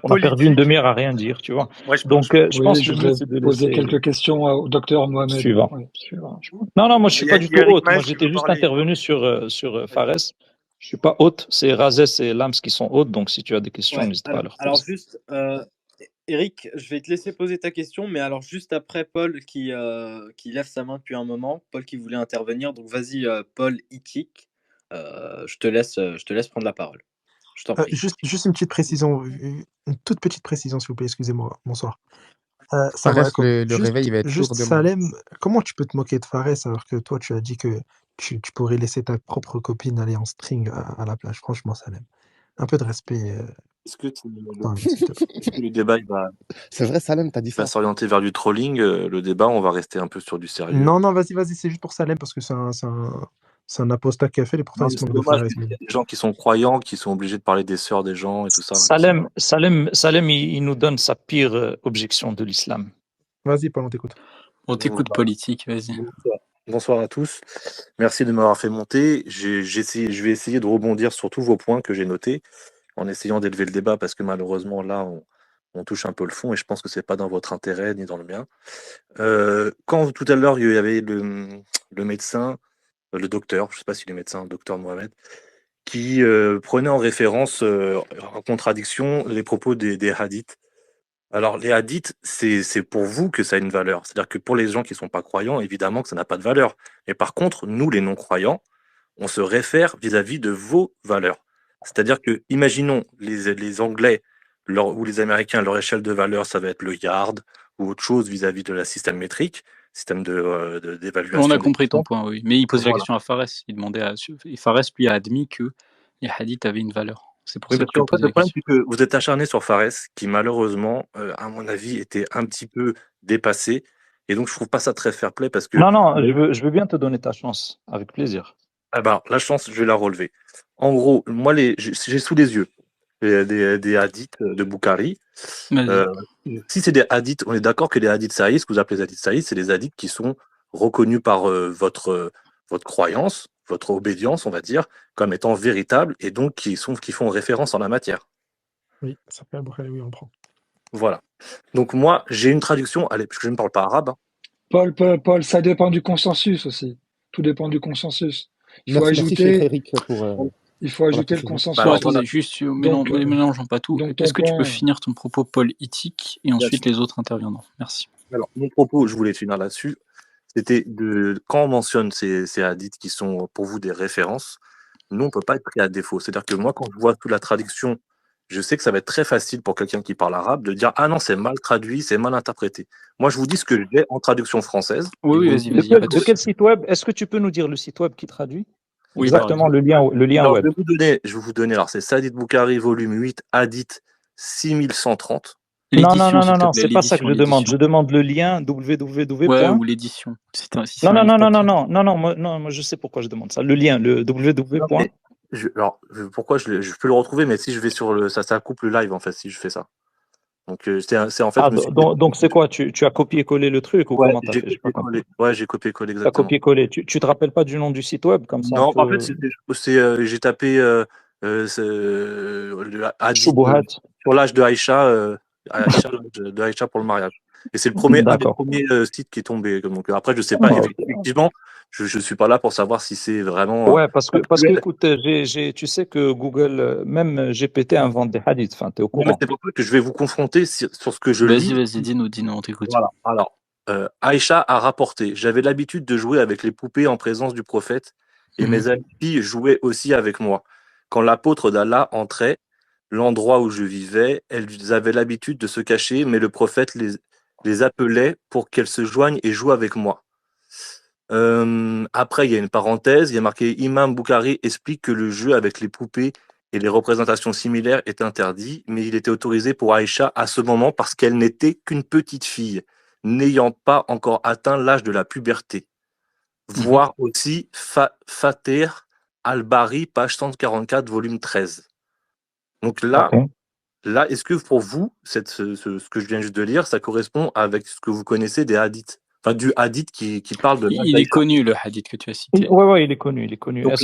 on a perdu une demi-heure à rien dire, tu vois. Donc, je pense que je voudrais poser quelques questions au docteur Mohamed. Suivant. Non, moi, je suis pas du tout hôte. Moi, j'étais juste intervenu sur Fares. Je suis pas hôte. C'est Razès et Lams qui sont hôtes. Donc, si tu as des questions, n'hésite pas à leur poser. Alors, juste. Eric, je vais te laisser poser ta question, mais alors juste après Paul qui lève sa main depuis un moment, Paul qui voulait intervenir, donc vas-y Paul Itik, je te laisse prendre la parole. Je t'en prie. Juste une petite précision, une toute petite précision s'il vous plaît, excusez-moi, bonsoir. Fares, le réveil va être juste lourd demain. Salem, comment tu peux te moquer de Fares alors que toi tu as dit que tu pourrais laisser ta propre copine aller en string à la plage? Franchement Salem, un peu de respect. Est-ce que le débat C'est vrai, Salem, t'as dit ça. Va s'orienter vers du trolling? Le débat, on va rester un peu sur du sérieux. Non, vas-y, c'est juste pour Salem parce que c'est un apostat qui a fait et pourtant il se moque de Fares. Il y a des gens qui sont croyants, qui sont obligés de parler des sœurs des gens et tout ça. Salem, il nous donne sa pire objection de l'islam. Vas-y, Paul, on t'écoute. On t'écoute politique, vas-y. Bonsoir à tous. Merci de m'avoir fait monter. Je vais essayer de rebondir sur tous vos points que j'ai notés, en essayant d'élever le débat, parce que malheureusement, là, on touche un peu le fond et je pense que c'est pas dans votre intérêt ni dans le mien. Quand tout à l'heure, il y avait le médecin, le docteur, je sais pas s'il est médecin, le docteur Mohamed, qui prenait en référence, en contradiction, les propos des hadiths. Alors, les hadiths, c'est pour vous que ça a une valeur. C'est-à-dire que pour les gens qui ne sont pas croyants, évidemment que ça n'a pas de valeur. Mais par contre, nous, les non-croyants, on se réfère vis-à-vis de vos valeurs. C'est-à-dire que, imaginons les Anglais ou les Américains, leur échelle de valeur, ça va être le yard ou autre chose vis-à-vis de la système métrique, système d'évaluation. On a compris ton point, oui. Mais il posait la Voilà. question à Fares. Il demandait et Fares, lui, a admis que les hadiths avaient une valeur. C'est pour Oui, ça parce qu'il a qu'en fait, posé le la problème, question. c'est que vous êtes acharné sur Fares, qui malheureusement, à mon avis, était un petit peu dépassé. Et donc, je trouve pas ça très fair-play parce que Non, je veux bien te donner ta chance, avec plaisir. ah ben, la chance, je vais la relever. En gros, moi, j'ai sous les yeux des hadiths de Bukhari. Si c'est des hadiths, on est d'accord que les hadiths sahih, ce que vous appelez les hadiths sahih, c'est des hadiths qui sont reconnus par votre croyance, votre obédience, on va dire, comme étant véritables et donc qui font référence en la matière. Oui, ça s'appelle Bukhari, oui, on prend. Voilà. Donc moi, j'ai une traduction, allez, parce que je ne parle pas arabe. Paul, ça dépend du consensus aussi. Tout dépend du consensus. Il faut Merci, ajouter, Cheikh Eric, pour il faut la ajouter le précision. consensus. Bon, attendez, juste, mélangeons pas tout. donc Est-ce que ton tu peux point- finir ton propos, Paul, éthique, et ensuite les autres intervenants? Merci. Alors, mon propos, je voulais finir là-dessus, c'était quand on mentionne ces hadiths qui sont pour vous des références, nous, on ne peut pas être pris à défaut. C'est-à-dire que moi, quand je vois toute la traduction, je sais que ça va être très facile pour quelqu'un qui parle arabe de dire « Ah non, c'est mal traduit, c'est mal interprété ». Moi, je vous dis ce que j'ai en traduction française. Oui, vas-y. De quel site web? Est-ce que tu peux nous dire le site web qui traduit? Oui, exactement, le lien alors, web. Je vais vous donner, alors c'est Sadid Bukhari, volume 8, hadith 6130. Non, c'est pas ça que je demande. Je demande le lien www. Ouais, ou l'édition. Non, moi je sais pourquoi je demande ça. Le lien, le www. Alors, pourquoi je peux le retrouver, mais si je vais sur le. Ça coupe le live en fait, si je fais ça. Donc, c'est en fait. Donc, c'est quoi? Tu as copié-collé le truc ou comment tu as fait? Ouais, j'ai copié-collé exactement. Tu as copié-collé. Tu te rappelles pas du nom du site web comme ça? Non, en fait, j'ai tapé sur l'âge de Aïcha, de Aïcha pour le mariage. Et c'est le premier, un des premiers sites qui est tombé. Donc, après, je sais pas, effectivement, je suis pas là pour savoir si c'est vraiment. Ouais, parce que écoute, tu sais que Google, même GPT invente des hadiths. Enfin, t'es au courant. C'est pour ça que je vais vous confronter sur ce que je lis. Vas-y, dis-nous, on t'écoute. Voilà. Alors, Aïcha a rapporté: j'avais l'habitude de jouer avec les poupées en présence du prophète, et mes amis jouaient aussi avec moi. Quand l'apôtre d'Allah entrait, l'endroit où je vivais, elles avaient l'habitude de se cacher, mais le prophète les appelait pour qu'elles se joignent et jouent avec moi. Après, il y a une parenthèse, il y a marqué: Imam Bukhari explique que le jeu avec les poupées et les représentations similaires est interdit, mais il était autorisé pour Aïcha à ce moment parce qu'elle n'était qu'une petite fille, n'ayant pas encore atteint l'âge de la puberté. Voir aussi Fatih Al-Bari, page 144, volume 13. Donc là, est-ce que pour vous, ce que je viens juste de lire, ça correspond avec ce que vous connaissez des hadiths? Enfin, du hadith qui parle de... Il est connu, le hadith que tu as cité. Oui, il est connu. Donc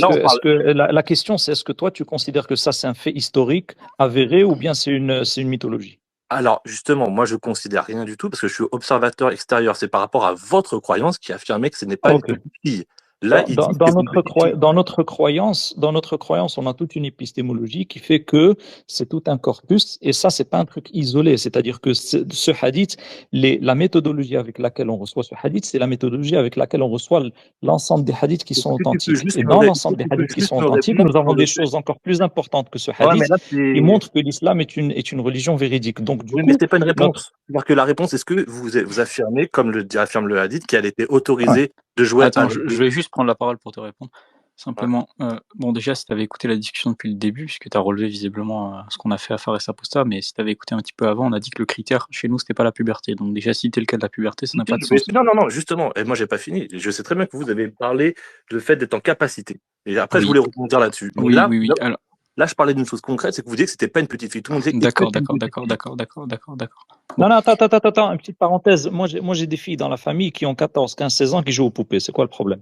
La question, c'est est-ce que toi, tu considères que ça, c'est un fait historique, avéré, ou bien c'est une mythologie? Alors, justement, moi, je considère rien du tout parce que je suis observateur extérieur. C'est par rapport à votre croyance qui affirmait que ce n'est pas une petite fille. Là, dans notre croyance, on a toute une épistémologie qui fait que c'est tout un corpus, et ça, c'est pas un truc isolé. C'est-à-dire que ce hadith, la méthodologie avec laquelle on reçoit ce hadith, c'est la méthodologie avec laquelle on reçoit l'ensemble des hadiths qui sont authentiques. Et dans l'ensemble des hadiths qui sont authentiques, nous avons des choses encore plus importantes que ce hadith qui montrent que l'islam est une religion véridique. Donc, du coup, mais c'est pas une réponse. C'est-à-dire que la réponse, est-ce que vous affirmez, comme affirme le hadith, qu'elle était autorisée de jouer Attends, je vais juste prendre la parole pour te répondre. Simplement, bon, déjà, si tu avais écouté la discussion depuis le début, puisque tu as relevé visiblement ce qu'on a fait à Fares Aposta, mais si tu avais écouté un petit peu avant, on a dit que le critère chez nous, c'était pas la puberté. Donc, déjà, si c'était le cas de la puberté, ça n'a pas de sens. Non, justement. Et moi, j'ai pas fini. Je sais très bien que vous avez parlé du fait d'être en capacité. Et après, je voulais rebondir là-dessus. Oui. Alors... Là, je parlais d'une chose concrète, c'est que vous disiez que c'était pas une petite fille. Tout le monde disait d'accord. Non, attends, une petite parenthèse. Moi, j'ai des filles dans la famille qui ont 14, 15, 16 ans qui jouent aux poupées. C'est quoi le problème?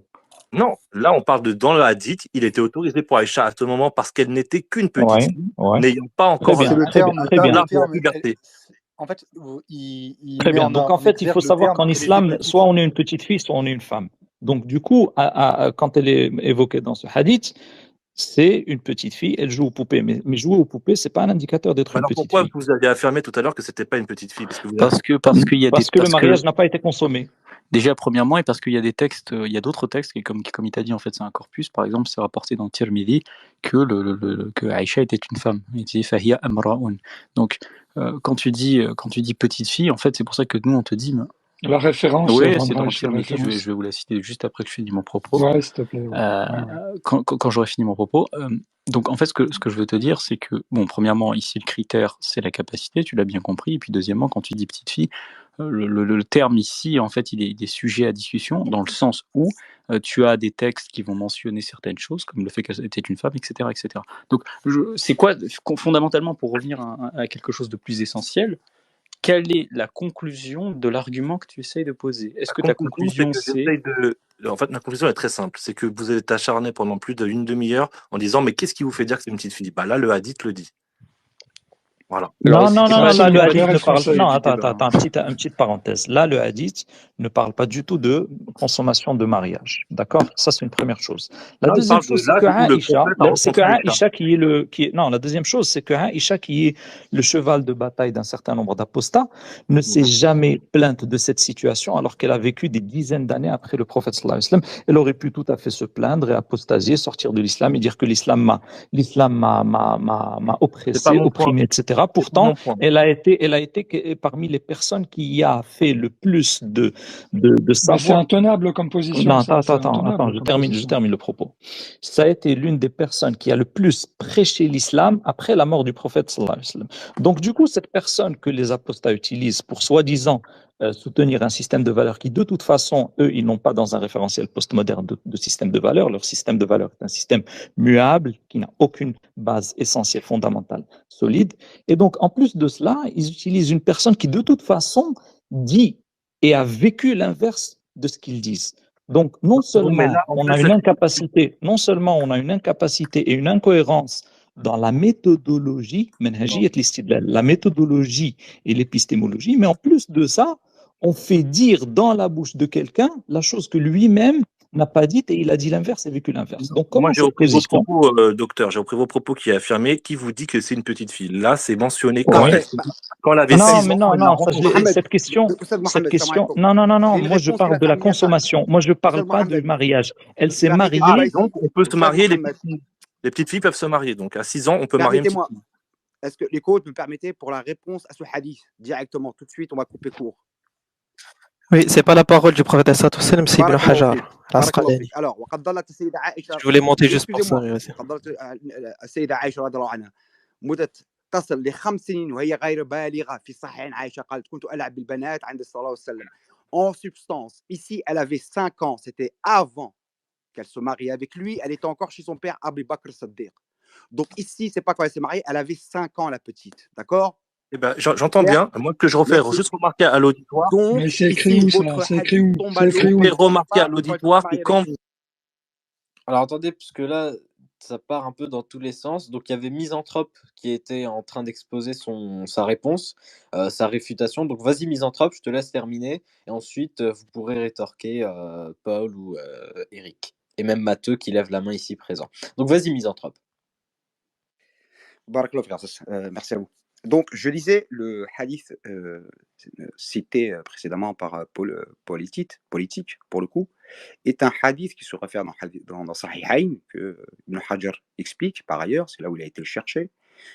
Non, là, on parle dans le hadith, il était autorisé pour Aïcha à ce moment parce qu'elle n'était qu'une petite fille, n'ayant pas encore le terme la puberté. En fait, il Très met bien. en, Donc, en fait, il exergue faut le savoir terme qu'en qu'elle était islam, petite. soit on est une petite fille, soit on est une femme. Donc, du coup, quand elle est évoquée dans ce hadith, c'est une petite fille, elle joue aux poupées. Mais jouer aux poupées, c'est pas un indicateur d'être une Alors petite pourquoi fille. vous avez affirmé tout à l'heure que c'était pas une petite fille? Parce que vous avez... Parce qu'il y a Parce que le mariage n'a pas été consommé. Déjà, premièrement, et parce qu'il y a des textes, il y a d'autres textes, et comme il t'a dit, en fait, c'est un corpus. Par exemple, c'est rapporté dans Tirmidhi que Aïcha était une femme. Il dit Fahiya amra'un. Donc, quand tu dis petite fille, en fait, c'est pour ça que nous, on te dit. La référence, Oui, c'est Van dans Reich, la Tirmidhi. Je référence. vais vous la citer juste après que je finis mon propos. Ouais, s'il te plaît. Ouais. Quand j'aurai fini mon propos. Donc, en fait, ce que je veux te dire, c'est que, bon, premièrement, ici, le critère, c'est la capacité, tu l'as bien compris. Et puis, deuxièmement, quand tu dis petite fille, le terme ici, en fait, il est sujet à discussion, dans le sens où tu as des textes qui vont mentionner certaines choses, comme le fait qu'elle était une femme, etc. etc. Donc, c'est quoi, fondamentalement, pour revenir à quelque chose de plus essentiel, quelle est la conclusion de l'argument que tu essayes de poser? Est-ce que ta conclusion, c'est... En fait, ma conclusion est très simple. C'est que vous êtes acharné pendant plus d'une demi-heure en disant « Mais qu'est-ce qui vous fait dire que c'est une petite fille ?» Bah là, le hadith le dit. Voilà. Non, là, le hadith ne parle responsable non, du débat, attends, une petite parenthèse. Là, le hadith ne parle pas du tout de consommation de mariage. D'accord? Ça, c'est une première chose. La Là, il deuxième parle de chose, c'est l'âge que où le Aïcha, prophète a rencontré Aïcha. non, la deuxième chose, c'est que Aïcha, qui est le cheval de bataille d'un certain nombre d'apostats, ne s'est jamais plainte de cette situation alors qu'elle a vécu des dizaines d'années après le prophète sallallahu alayhi wa sallam. Elle aurait pu tout à fait se plaindre et apostasier, sortir de l'islam et dire que l'islam m'a oppressé, opprimé, etc. Pourtant, elle a été parmi les personnes qui a fait le plus de Bah, c'est savoir. intenable comme position. Non, ça, c'est attends, intenable je comme termine position. le propos. Ça a été l'une des personnes qui a le plus prêché l'islam après la mort du prophète sallallahu alayhi wa sallam. Donc, du coup, cette personne que les apostats utilisent pour soi-disant soutenir un système de valeurs qui, de toute façon, eux, ils n'ont pas dans un référentiel postmoderne de système de valeurs. Leur système de valeurs est un système muable qui n'a aucune base essentielle, fondamentale, solide. Et donc, en plus de cela, ils utilisent une personne qui, de toute façon, dit et a vécu l'inverse de ce qu'ils disent. Donc, non seulement on a une incapacité et une incohérence dans la méthodologie, la méthodologie et l'épistémologie, mais en plus de ça, on fait dire dans la bouche de quelqu'un la chose que lui-même n'a pas dite et il a dit l'inverse et vécu l'inverse. Donc, comment Moi, j'ai repris vos propos, docteur. J'ai repris vos propos qui affirmaient qui vous dit que c'est une petite fille. Là, c'est mentionné quand elle avait 6 ans. Non, cette question, non, moi je parle de la consommation. Moi je parle pas du mariage. Elle s'est mariée. Donc, on peut se marier, les petites filles peuvent se marier. Donc, à 6 ans, on peut marier une petite fille. Est-ce que les coachs me permettez pour la réponse à ce hadith directement, tout de suite, on va couper court. Oui, c'est pas la parole du prophète sallallahu alayhi wa sallam, c'est Ibn Hajar. Alors, je voulais monter juste pour ça. السيدة عائشة رضي الله عنها مدة تصل ل5 سنين وهي غير بالغة في صحيح عائشة قالت كنت ألعب بالبنات عند صلى الله عليه وسلم. En substance, ici, elle avait 5 ans, c'était avant qu'elle se marie avec lui, elle était encore chez son père Abu Bakr Siddiq. Donc ici, c'est pas quand elle s'est mariée, elle avait 5 ans la petite, d'accord? Eh ben, j'entends bien. Moi, que je refais juste remarquer à l'auditoire. Mais c'est écrit où ça? C'est écrit où? C'est écrit où? Remarquer à l'auditoire que quand vous... Alors attendez, parce que là, ça part un peu dans tous les sens. Donc il y avait Misanthrope qui était en train d'exposer sa réponse, sa réfutation. Donc vas-y Misanthrope, je te laisse terminer. Et ensuite, vous pourrez rétorquer Paul ou Eric. Et même Matteux qui lève la main ici présent. Donc vas-y Misanthrope. Merci à vous. Donc, je lisais le hadith cité précédemment par Paul Politique, pour le coup, est un hadith qui se réfère dans Sahihain, que Ibn Hajar explique par ailleurs, c'est là où il a été le chercher.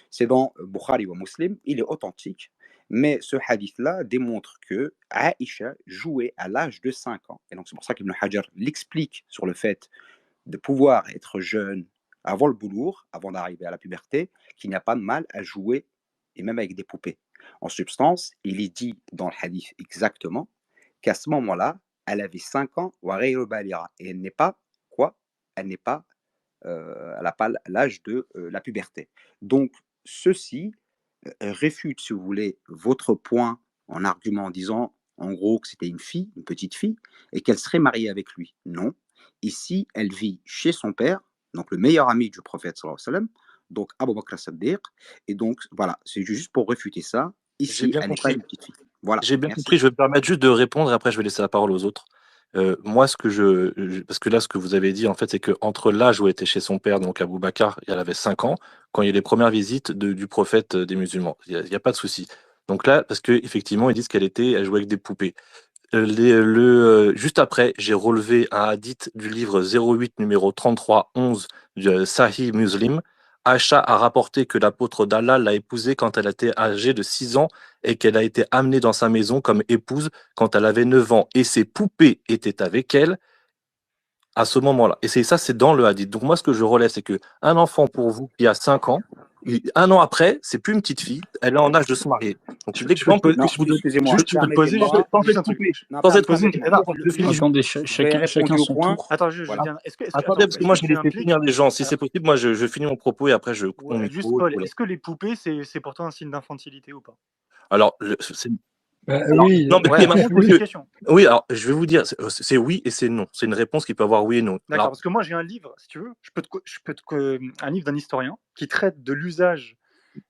C'est dans Bukhari ou Muslim, il est authentique, mais ce hadith-là démontre que Aïcha jouait à l'âge de 5 ans. Et donc, c'est pour ça qu'Ibn Hajar l'explique sur le fait de pouvoir être jeune avant le boulour, avant d'arriver à la puberté, qu'il n'y a pas de mal à jouer et même avec des poupées. En substance, il est dit dans le hadith exactement qu'à ce moment-là, elle avait 5 ans, et elle n'est pas quoi? Elle n'est pas, elle n'a pas l'âge de la puberté. Donc, ceci réfute, si vous voulez, votre point en argument en disant, en gros, que c'était une fille, une petite fille, et qu'elle serait mariée avec lui. Non. Ici, elle vit chez son père, donc le meilleur ami du prophète sallallahu alayhi wa sallam, donc Abu Bakr Siddiq, et donc voilà, c'est juste pour réfuter ça, Ici, bien elle n'est pas compris. une petite fille. Voilà, J'ai bien merci. compris. Je vais me permettre juste de répondre et après je vais laisser la parole aux autres. Moi, parce que là, ce que vous avez dit, en fait, c'est qu'entre l'âge où elle était chez son père, donc Abou Bakr, elle avait 5 ans, quand il y a eu les premières visites du prophète des musulmans. Il n'y a pas de souci. Donc là, parce qu'effectivement, ils disent elle jouait avec des poupées. Juste après, j'ai relevé un hadith du livre 08 numéro 3311 du Sahih Muslim. Aïcha a rapporté que l'apôtre d'Allah l'a épousée quand elle était âgée de 6 ans et qu'elle a été amenée dans sa maison comme épouse quand elle avait 9 ans et ses poupées étaient avec elle à ce moment-là. Et c'est dans le hadith. Donc moi, ce que je relève, c'est que un enfant pour vous qui a 5 ans, un an après, c'est plus une petite fille, elle est en âge de se marier. Donc l'exemple que je vous donne, excusez-moi, juste permettez-moi. sans Juste être un truc. coupé, Non, sans être coupé, permettez-moi. je finis. Attendez, Vous avez chacun répondu au son point. tour. Attends, je Voilà. viens. Attendez, parce que moi, je est-ce vais que ça laisser implique. finir les gens. Si c'est possible, moi, je finis mon propos et après, je coupe mon Ouais, juste micro. Paul, Voilà. est-ce que les poupées, c'est pour toi un signe d'infantilité ou pas? Alors, Oui. non, mais Ouais, c'est par marrant contre, parce pose une que, question. oui, alors, je vais vous dire, c'est oui et c'est non. C'est une réponse qui peut avoir oui et non. D'accord, Alors, parce que moi j'ai un livre, si tu veux, un livre d'un historien qui traite de l'usage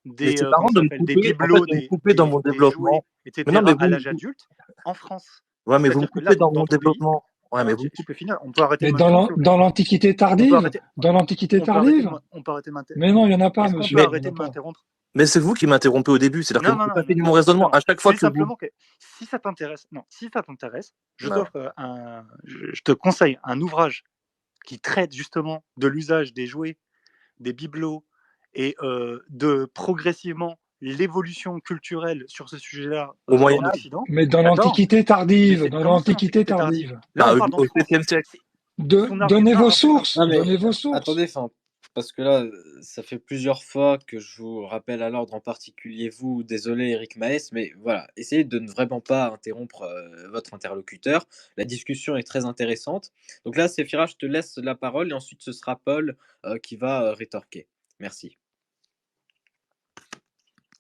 mais des, c'est comment marrant ça de me s'appelle, des couper, en fait, bibelots, de me couper dans mon des jouets, développement. Mais etc. non, mais à vous, l'âge adulte en France. ouais, mais vous me C'est-à-dire que là, coupez dans dans mon ton pays, développement. Ouais, mais alors vous, tu peux finir, on peut arrêter Mais de m'interrompre, s'il vous plaît. dans l'Antiquité On peut tardive, arrêter, dans l'Antiquité on peut arrêter tardive, on peut arrêter de m'interrompre. mais non, il n'y en a pas, Est-ce qu'on monsieur, peut il n'y en arrêter a de pas. m'interrompre? mais c'est vous qui m'interrompez au début. C'est-à-dire que Non, vous non, n'avez non, pas fini non, mon raisonnement. justement. À chaque Je fois dis que vous. simplement que si ça t'intéresse, je Non. t'offre je te conseille un ouvrage qui traite justement de l'usage des jouets, des bibelots et de progressivement l'évolution culturelle sur ce sujet-là Au en Moyen-Âge, Occident. Mais dans D'accord? l'Antiquité Mais tardive, c'est dans comment ça, l'Antiquité l'Antiquité tardive? tardive. Là, on parle au d'en France. 7e siècle. Son Donnez argument, vos alors c'est simple. sources, Non, mais donnez vos sources. attendez, enfin, parce que là, ça fait plusieurs fois que je vous rappelle à l'ordre, en particulier vous, désolé Eric Maes, mais voilà, essayez de ne vraiment pas interrompre votre interlocuteur. La discussion est très intéressante. Donc là, Séphira, je te laisse la parole et ensuite ce sera Paul qui va rétorquer. Merci.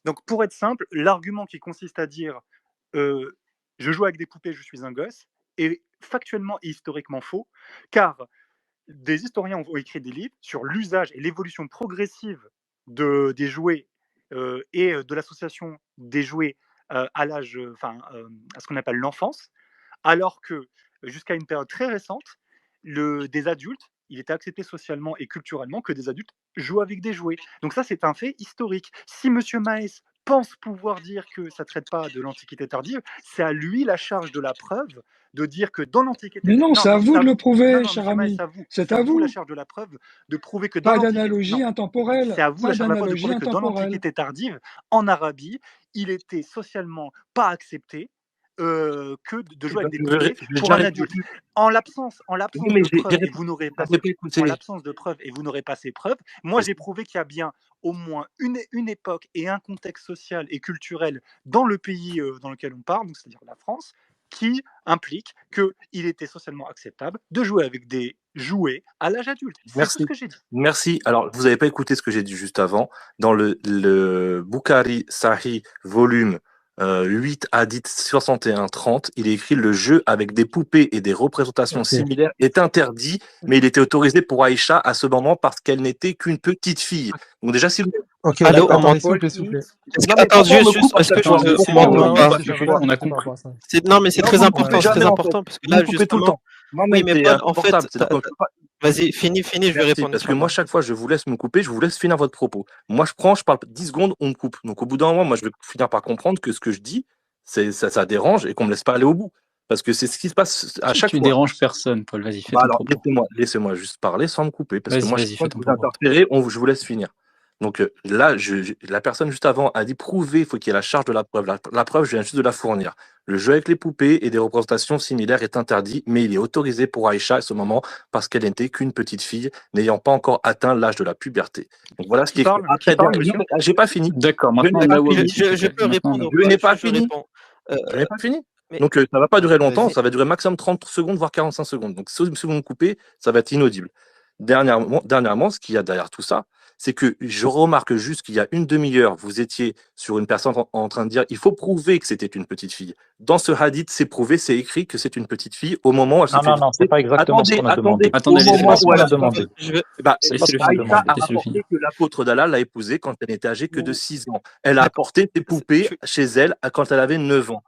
Donc, pour être simple, l'argument qui consiste à dire je joue avec des poupées, je suis un gosse, est factuellement et historiquement faux, car des historiens ont écrit des livres sur l'usage et l'évolution progressive des jouets et de l'association des jouets à l'âge, à ce qu'on appelle l'enfance, alors que jusqu'à une période très récente, des adultes, il était accepté socialement et culturellement que des adultes jouent avec des jouets. Donc ça, c'est un fait historique. Si Monsieur Maes pense pouvoir dire que ça ne traite pas de l'Antiquité tardive, c'est à lui la charge de la preuve de dire que dans l'Antiquité... Mais non, c'est à vous de le prouver, cher ami. C'est à vous. la charge de la preuve de prouver que dans Pas l'Antiquité... d'analogie intemporelle. C'est à vous Pas la charge de la preuve de d'analogie prouver que dans intemporelle. l'Antiquité tardive, en Arabie, il était socialement pas accepté que de jouer avec des poupées pour un adulte. En l'absence de preuves, et vous n'aurez pas ces preuves, moi j'ai prouvé qu'il y a bien au moins une époque et un contexte social et culturel dans le pays dans lequel on parle, donc c'est-à-dire la France, qui implique qu'il était socialement acceptable de jouer avec des jouets à l'âge adulte. C'est tout ce que j'ai dit. Merci. Alors, vous n'avez pas écouté ce que j'ai dit juste avant. Dans le Bukhari Sahih, volume 8, hadith 61-30, il est écrit « Le jeu avec des poupées et des représentations similaires est interdit, mais il était autorisé pour Aïcha à ce moment parce qu'elle n'était qu'une petite fille. » Donc déjà, si vous... Ok, Allô, attendez, s'il vous plaît, s'il vous plaît. Attends, juste, est-ce que On a compris. Non, mais c'est très important, parce que là, tout le justement... temps. Oui, mais Paul, en fait... Vas-y, finis, je vais répondre. Parce que moi, chaque fois, je vous laisse me couper, je vous laisse finir votre propos. Moi, je parle 10 secondes, on me coupe. Donc, au bout d'un moment, moi, je vais finir par comprendre que ce que je dis, ça dérange et qu'on me laisse pas aller au bout. Parce que c'est ce qui se passe à chaque fois. Tu déranges personne, Paul. Vas-y, fais ton propos. Laissez-moi juste parler sans me couper. Parce que moi, vas-y, fais ton vous interférez, je vous laisse finir. Donc là, la personne juste avant a dit prouver, il faut qu'il y ait la charge de la preuve. La preuve, je viens juste de la fournir. Le jeu avec les poupées et des représentations similaires est interdit, mais il est autorisé pour Aïcha à ce moment parce qu'elle n'était qu'une petite fille n'ayant pas encore atteint l'âge de la puberté. Donc voilà ce qui est écrit. J'ai pas fini. D'accord, maintenant je peux répondre. Je n'ai pas fini. Je n'ai pas fini. Donc ça va pas durer longtemps, ça va durer maximum 30 secondes, voire 45 secondes. Donc si vous me coupez, ça va être inaudible. Dernièrement, ce qu'il y a derrière tout ça, c'est que je remarque juste qu'il y a une demi-heure, vous étiez sur une personne en train de dire il faut prouver que c'était une petite fille. Dans ce hadith, c'est prouvé, c'est écrit que c'est une petite fille au moment où elle s'est fait Non, c'est violer. pas exactement ce qu'on a demandé. Attendez, Au laissez-le moment C'est où pas finir. ce elle qu'on a a demandé. Laissez-le Aïcha finir. a Laissez-le finir. rapporté que l'apôtre d'Allah l'a épousée quand elle n'était âgée que de 6 ans. Elle a apporté ses poupées chez elle quand elle avait 9 ans.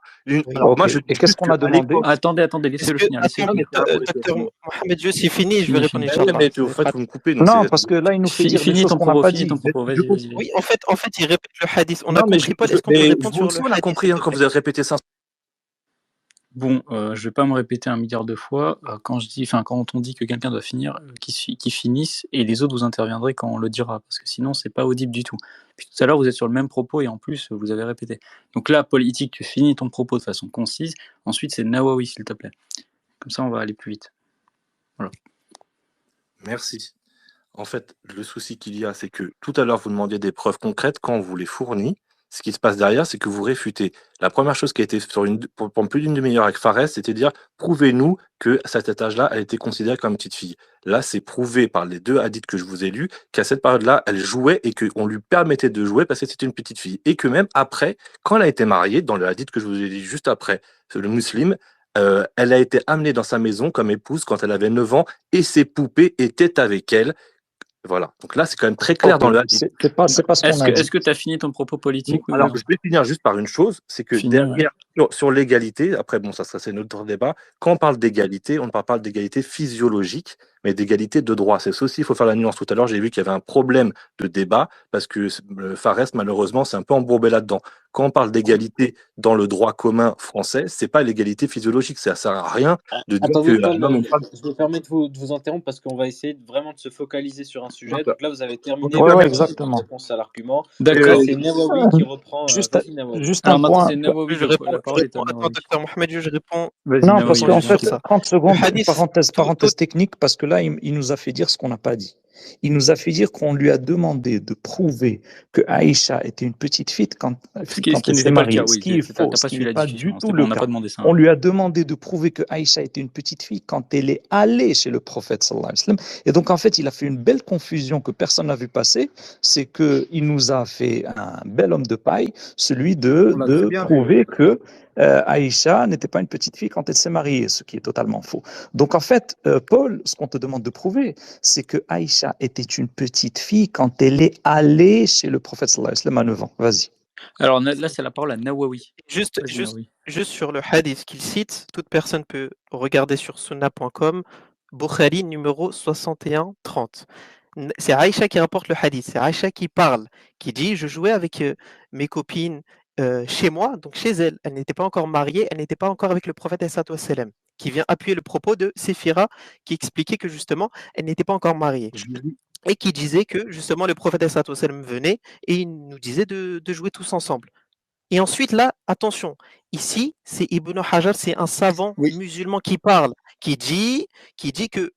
Alors moi, Ok. je dis Et qu'est-ce juste qu'on a qu'à demandé? l'époque, Attendez, Est-ce laissez-le que, finir. Laissez-le attends, finir. docteur Mohamed, je suis fini, je vais Fini, répondre, fini. mais Inch'Allah. en Vous fait, n'êtes vous pas... me coupez, donc Non, c'est... parce que là, il nous fait dire des Finis choses ton qu'on n'a propos, pas finis dit. ton propos. Vas-y, vas-y, vas-y. Oui, en fait, il répète le hadith. On a Non, mais, compris, Paul. Est-ce qu'on peut mais répondre vous sur aussi, le on a hadith, compris s'il hein, te quand plaît? vous avez répété ça. Bon, je vais pas me répéter 1 milliard de fois. Quand on dit que quelqu'un doit finir, qu'il finisse, et les autres vous interviendrez quand on le dira, parce que sinon c'est pas audible du tout. Puis tout à l'heure vous êtes sur le même propos et en plus vous avez répété. Donc là, politique, tu finis ton propos de façon concise. Ensuite c'est Nawawi, s'il te plaît. Comme ça on va aller plus vite. Voilà. Merci. En fait, le souci qu'il y a, c'est que tout à l'heure, vous demandiez des preuves concrètes. Quand on vous les fournit, ce qui se passe derrière, c'est que vous réfutez. La première chose qui a été pendant plus d'une demi-heure avec Fares, c'était de dire prouvez-nous que à cet âge-là, elle était considérée comme une petite fille. Là, c'est prouvé par les 2 hadiths que je vous ai lus qu'à cette période-là, elle jouait et qu'on lui permettait de jouer parce que c'était une petite fille. Et que même après, quand elle a été mariée, dans le hadith que je vous ai dit juste après, le musulman, elle a été amenée dans sa maison comme épouse quand elle avait 9 ans et ses poupées étaient avec elle. Voilà. Donc là, c'est quand même très clair Ok. dans le hadith. C'est pas ce qu'on a dit. Est-ce que tu as fini ton propos politique, oui ou Alors, non? je vais finir juste par une chose, c'est que Finis, ouais. derrière, sur l'égalité, après, bon, ça c'est notre débat, quand on parle d'égalité, on ne parle pas d'égalité physiologique, mais d'égalité de droit. C'est ça aussi, il faut faire la nuance. Tout à l'heure, j'ai vu qu'il y avait un problème de débat, parce que Fares, malheureusement, c'est un peu embourbé là-dedans. Quand on parle d'égalité dans le droit commun français, c'est pas l'égalité physiologique. Ça sert à rien de dire Attendez, que Paul, un homme et une femme... je me permets de vous interrompre parce qu'on va essayer vraiment de se focaliser sur un sujet. Donc là, vous avez terminé Ouais, votre exactement. réponse à l'argument. D'accord. Là, c'est Nawawi qui reprend. Juste, Vas-y, Nawawi. juste Alors un maintenant point. c'est Nawawi, Je réponds, la parole est à attends, Nawawi. docteur Mohamed, je réponds. Vas-y, Non, Nawawi, parce qu'en je t'en fait, prie. 30 secondes, Le hadith, parenthèse technique, parce que là, il nous a fait dire ce qu'on n'a pas dit. Il nous a fait dire qu'on lui a demandé de prouver que Aïcha était une petite fille quand Ce qui elle n'était s'est pas le mariée. cas, Ce oui. qui est T'as faux, pas ce qui suivi n'est la pas discussion. du C'était tout pas, le on n'a cas. pas demandé ça. On lui a demandé de prouver que Aïcha était une petite fille quand elle est allée chez le prophète sallallahu alayhi wa sallam. Et donc, en fait, il a fait une belle confusion que personne n'a vu passer. C'est qu'il nous a fait un bel homme de paille, celui On l'a très de bien vu. prouver que Aïcha n'était pas une petite fille quand elle s'est mariée, ce qui est totalement faux. Donc, en fait, Paul, ce qu'on te demande de prouver, c'est que Aïcha était une petite fille quand elle est allée chez le prophète sallallahu alayhi wa sallam à 9 ans. Vas-y. Alors là, c'est la parole à Nawawi. Juste Vas-y, Nawawi. sur le hadith qu'il cite, toute personne peut regarder sur sunna.com, Bukhari numéro 6130. C'est Aïcha qui rapporte le hadith, c'est Aïcha qui parle, qui dit je jouais avec mes copines chez moi, donc chez elle. Elle n'était pas encore mariée, elle n'était pas encore avec le prophète sallallahu alayhi wa sallam, qui vient appuyer le propos de Séphira, qui expliquait que justement elle n'était pas encore mariée. Et qui disait que justement le prophète sallallahu alayhi wa sallam venait et il nous disait de jouer tous ensemble. Et ensuite, là, attention, ici, c'est Ibn Hajar, c'est un savant musulman qui parle, qui dit que,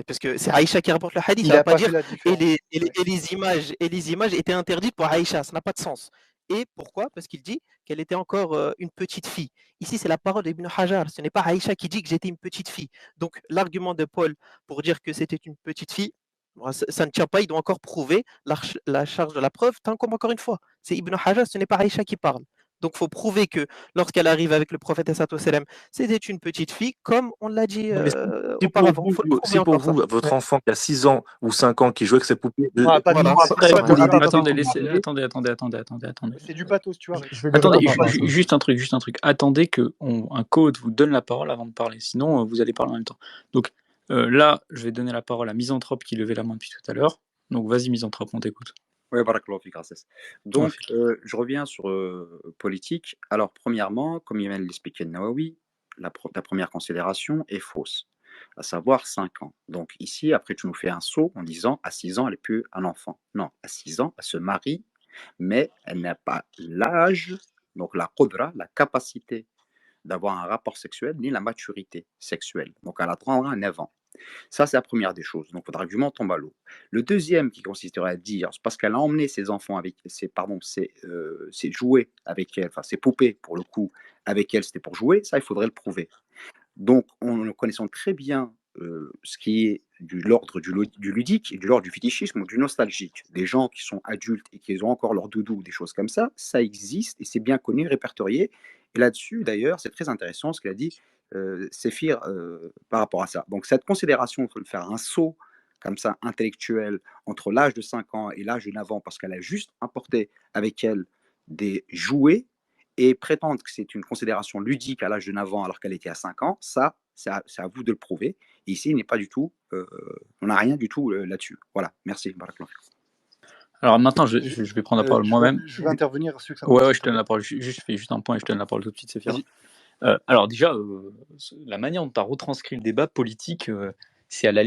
parce que c'est Aïcha qui rapporte le hadith, Il ça ne a va pas pas dire, fait la différence. et les images étaient interdites pour Aïcha, ça n'a pas de sens. Et pourquoi? Parce qu'il dit qu'elle était encore une petite fille. Ici, c'est la parole d'Ibn Hajar, ce n'est pas Aïcha qui dit que j'étais une petite fille. Donc, l'argument de Paul pour dire que c'était une petite fille, ça ne tient pas, il doit encore prouver la charge de la preuve, tant comme encore une fois. C'est Ibn Hajar, ce n'est pas Aïcha qui parle. Donc, il faut prouver que lorsqu'elle arrive avec le prophète sallallahu alayhi wa sallam, c'était une petite fille, comme on l'a dit Non, mais auparavant. Il faut le prouver si pour encore ça. vous, votre enfant qui a 6 ans ou 5 ans qui joue avec ses poupées, Ah, pas Voilà. après, vous lui dites Attendez, attendez. C'est du pathos, tu vois. Je vais lui Attendez, répondre. juste un truc. Attendez qu'un coach vous donne la parole avant de parler, sinon vous allez parler en même temps. Donc là, je vais donner la parole à Misanthrope qui levait la main depuis tout à l'heure. Donc vas-y Misanthrope, on t'écoute. Oui, barakallahu fik, Rasses. Donc, je reviens sur politique. Alors, premièrement, comme il vient de l'expliquer le Nawawi, la première considération est fausse, à savoir 5 ans. Donc, ici, après, tu nous fais un saut en disant à 6 ans, elle n'est plus un enfant. Non, à 6 ans, elle se marie, mais elle n'a pas l'âge, donc la qudra, la capacité d'avoir un rapport sexuel, ni la maturité sexuelle. Donc, elle attendra 9 ans. Ça, c'est la première des choses. Donc, votre argument tombe à l'eau. Le deuxième qui consisterait à dire, c'est parce qu'elle a emmené ses enfants avec ses jouets avec elle, enfin ses poupées pour le coup, avec elle, c'était pour jouer, ça, il faudrait le prouver. Donc, en connaissant très bien ce qui est de l'ordre du ludique et de l'ordre du fétichisme ou du nostalgique. Des gens qui sont adultes et qui ont encore leur doudou, des choses comme ça existe et c'est bien connu, répertorié. Et là-dessus, d'ailleurs, c'est très intéressant ce qu'il a dit Séphir par rapport à ça. Donc cette considération de faire un saut comme ça intellectuel entre l'âge de 5 ans et l'âge de 9 ans parce qu'elle a juste apporté avec elle des jouets et prétendre que c'est une considération ludique à l'âge de 9 ans alors qu'elle était à 5 ans, ça, c'est à vous de le prouver. Et ici, il n'est pas du tout, on n'a rien du tout là-dessus. Voilà, merci. Barakallah. Alors maintenant, je vais prendre la parole moi-même. Je vais intervenir. Ouais, je te donne la parole. Je fais juste un point et je te donne la parole tout de suite, Séphir. Alors déjà, la manière dont tu as retranscrit le débat politique, c'est à la limite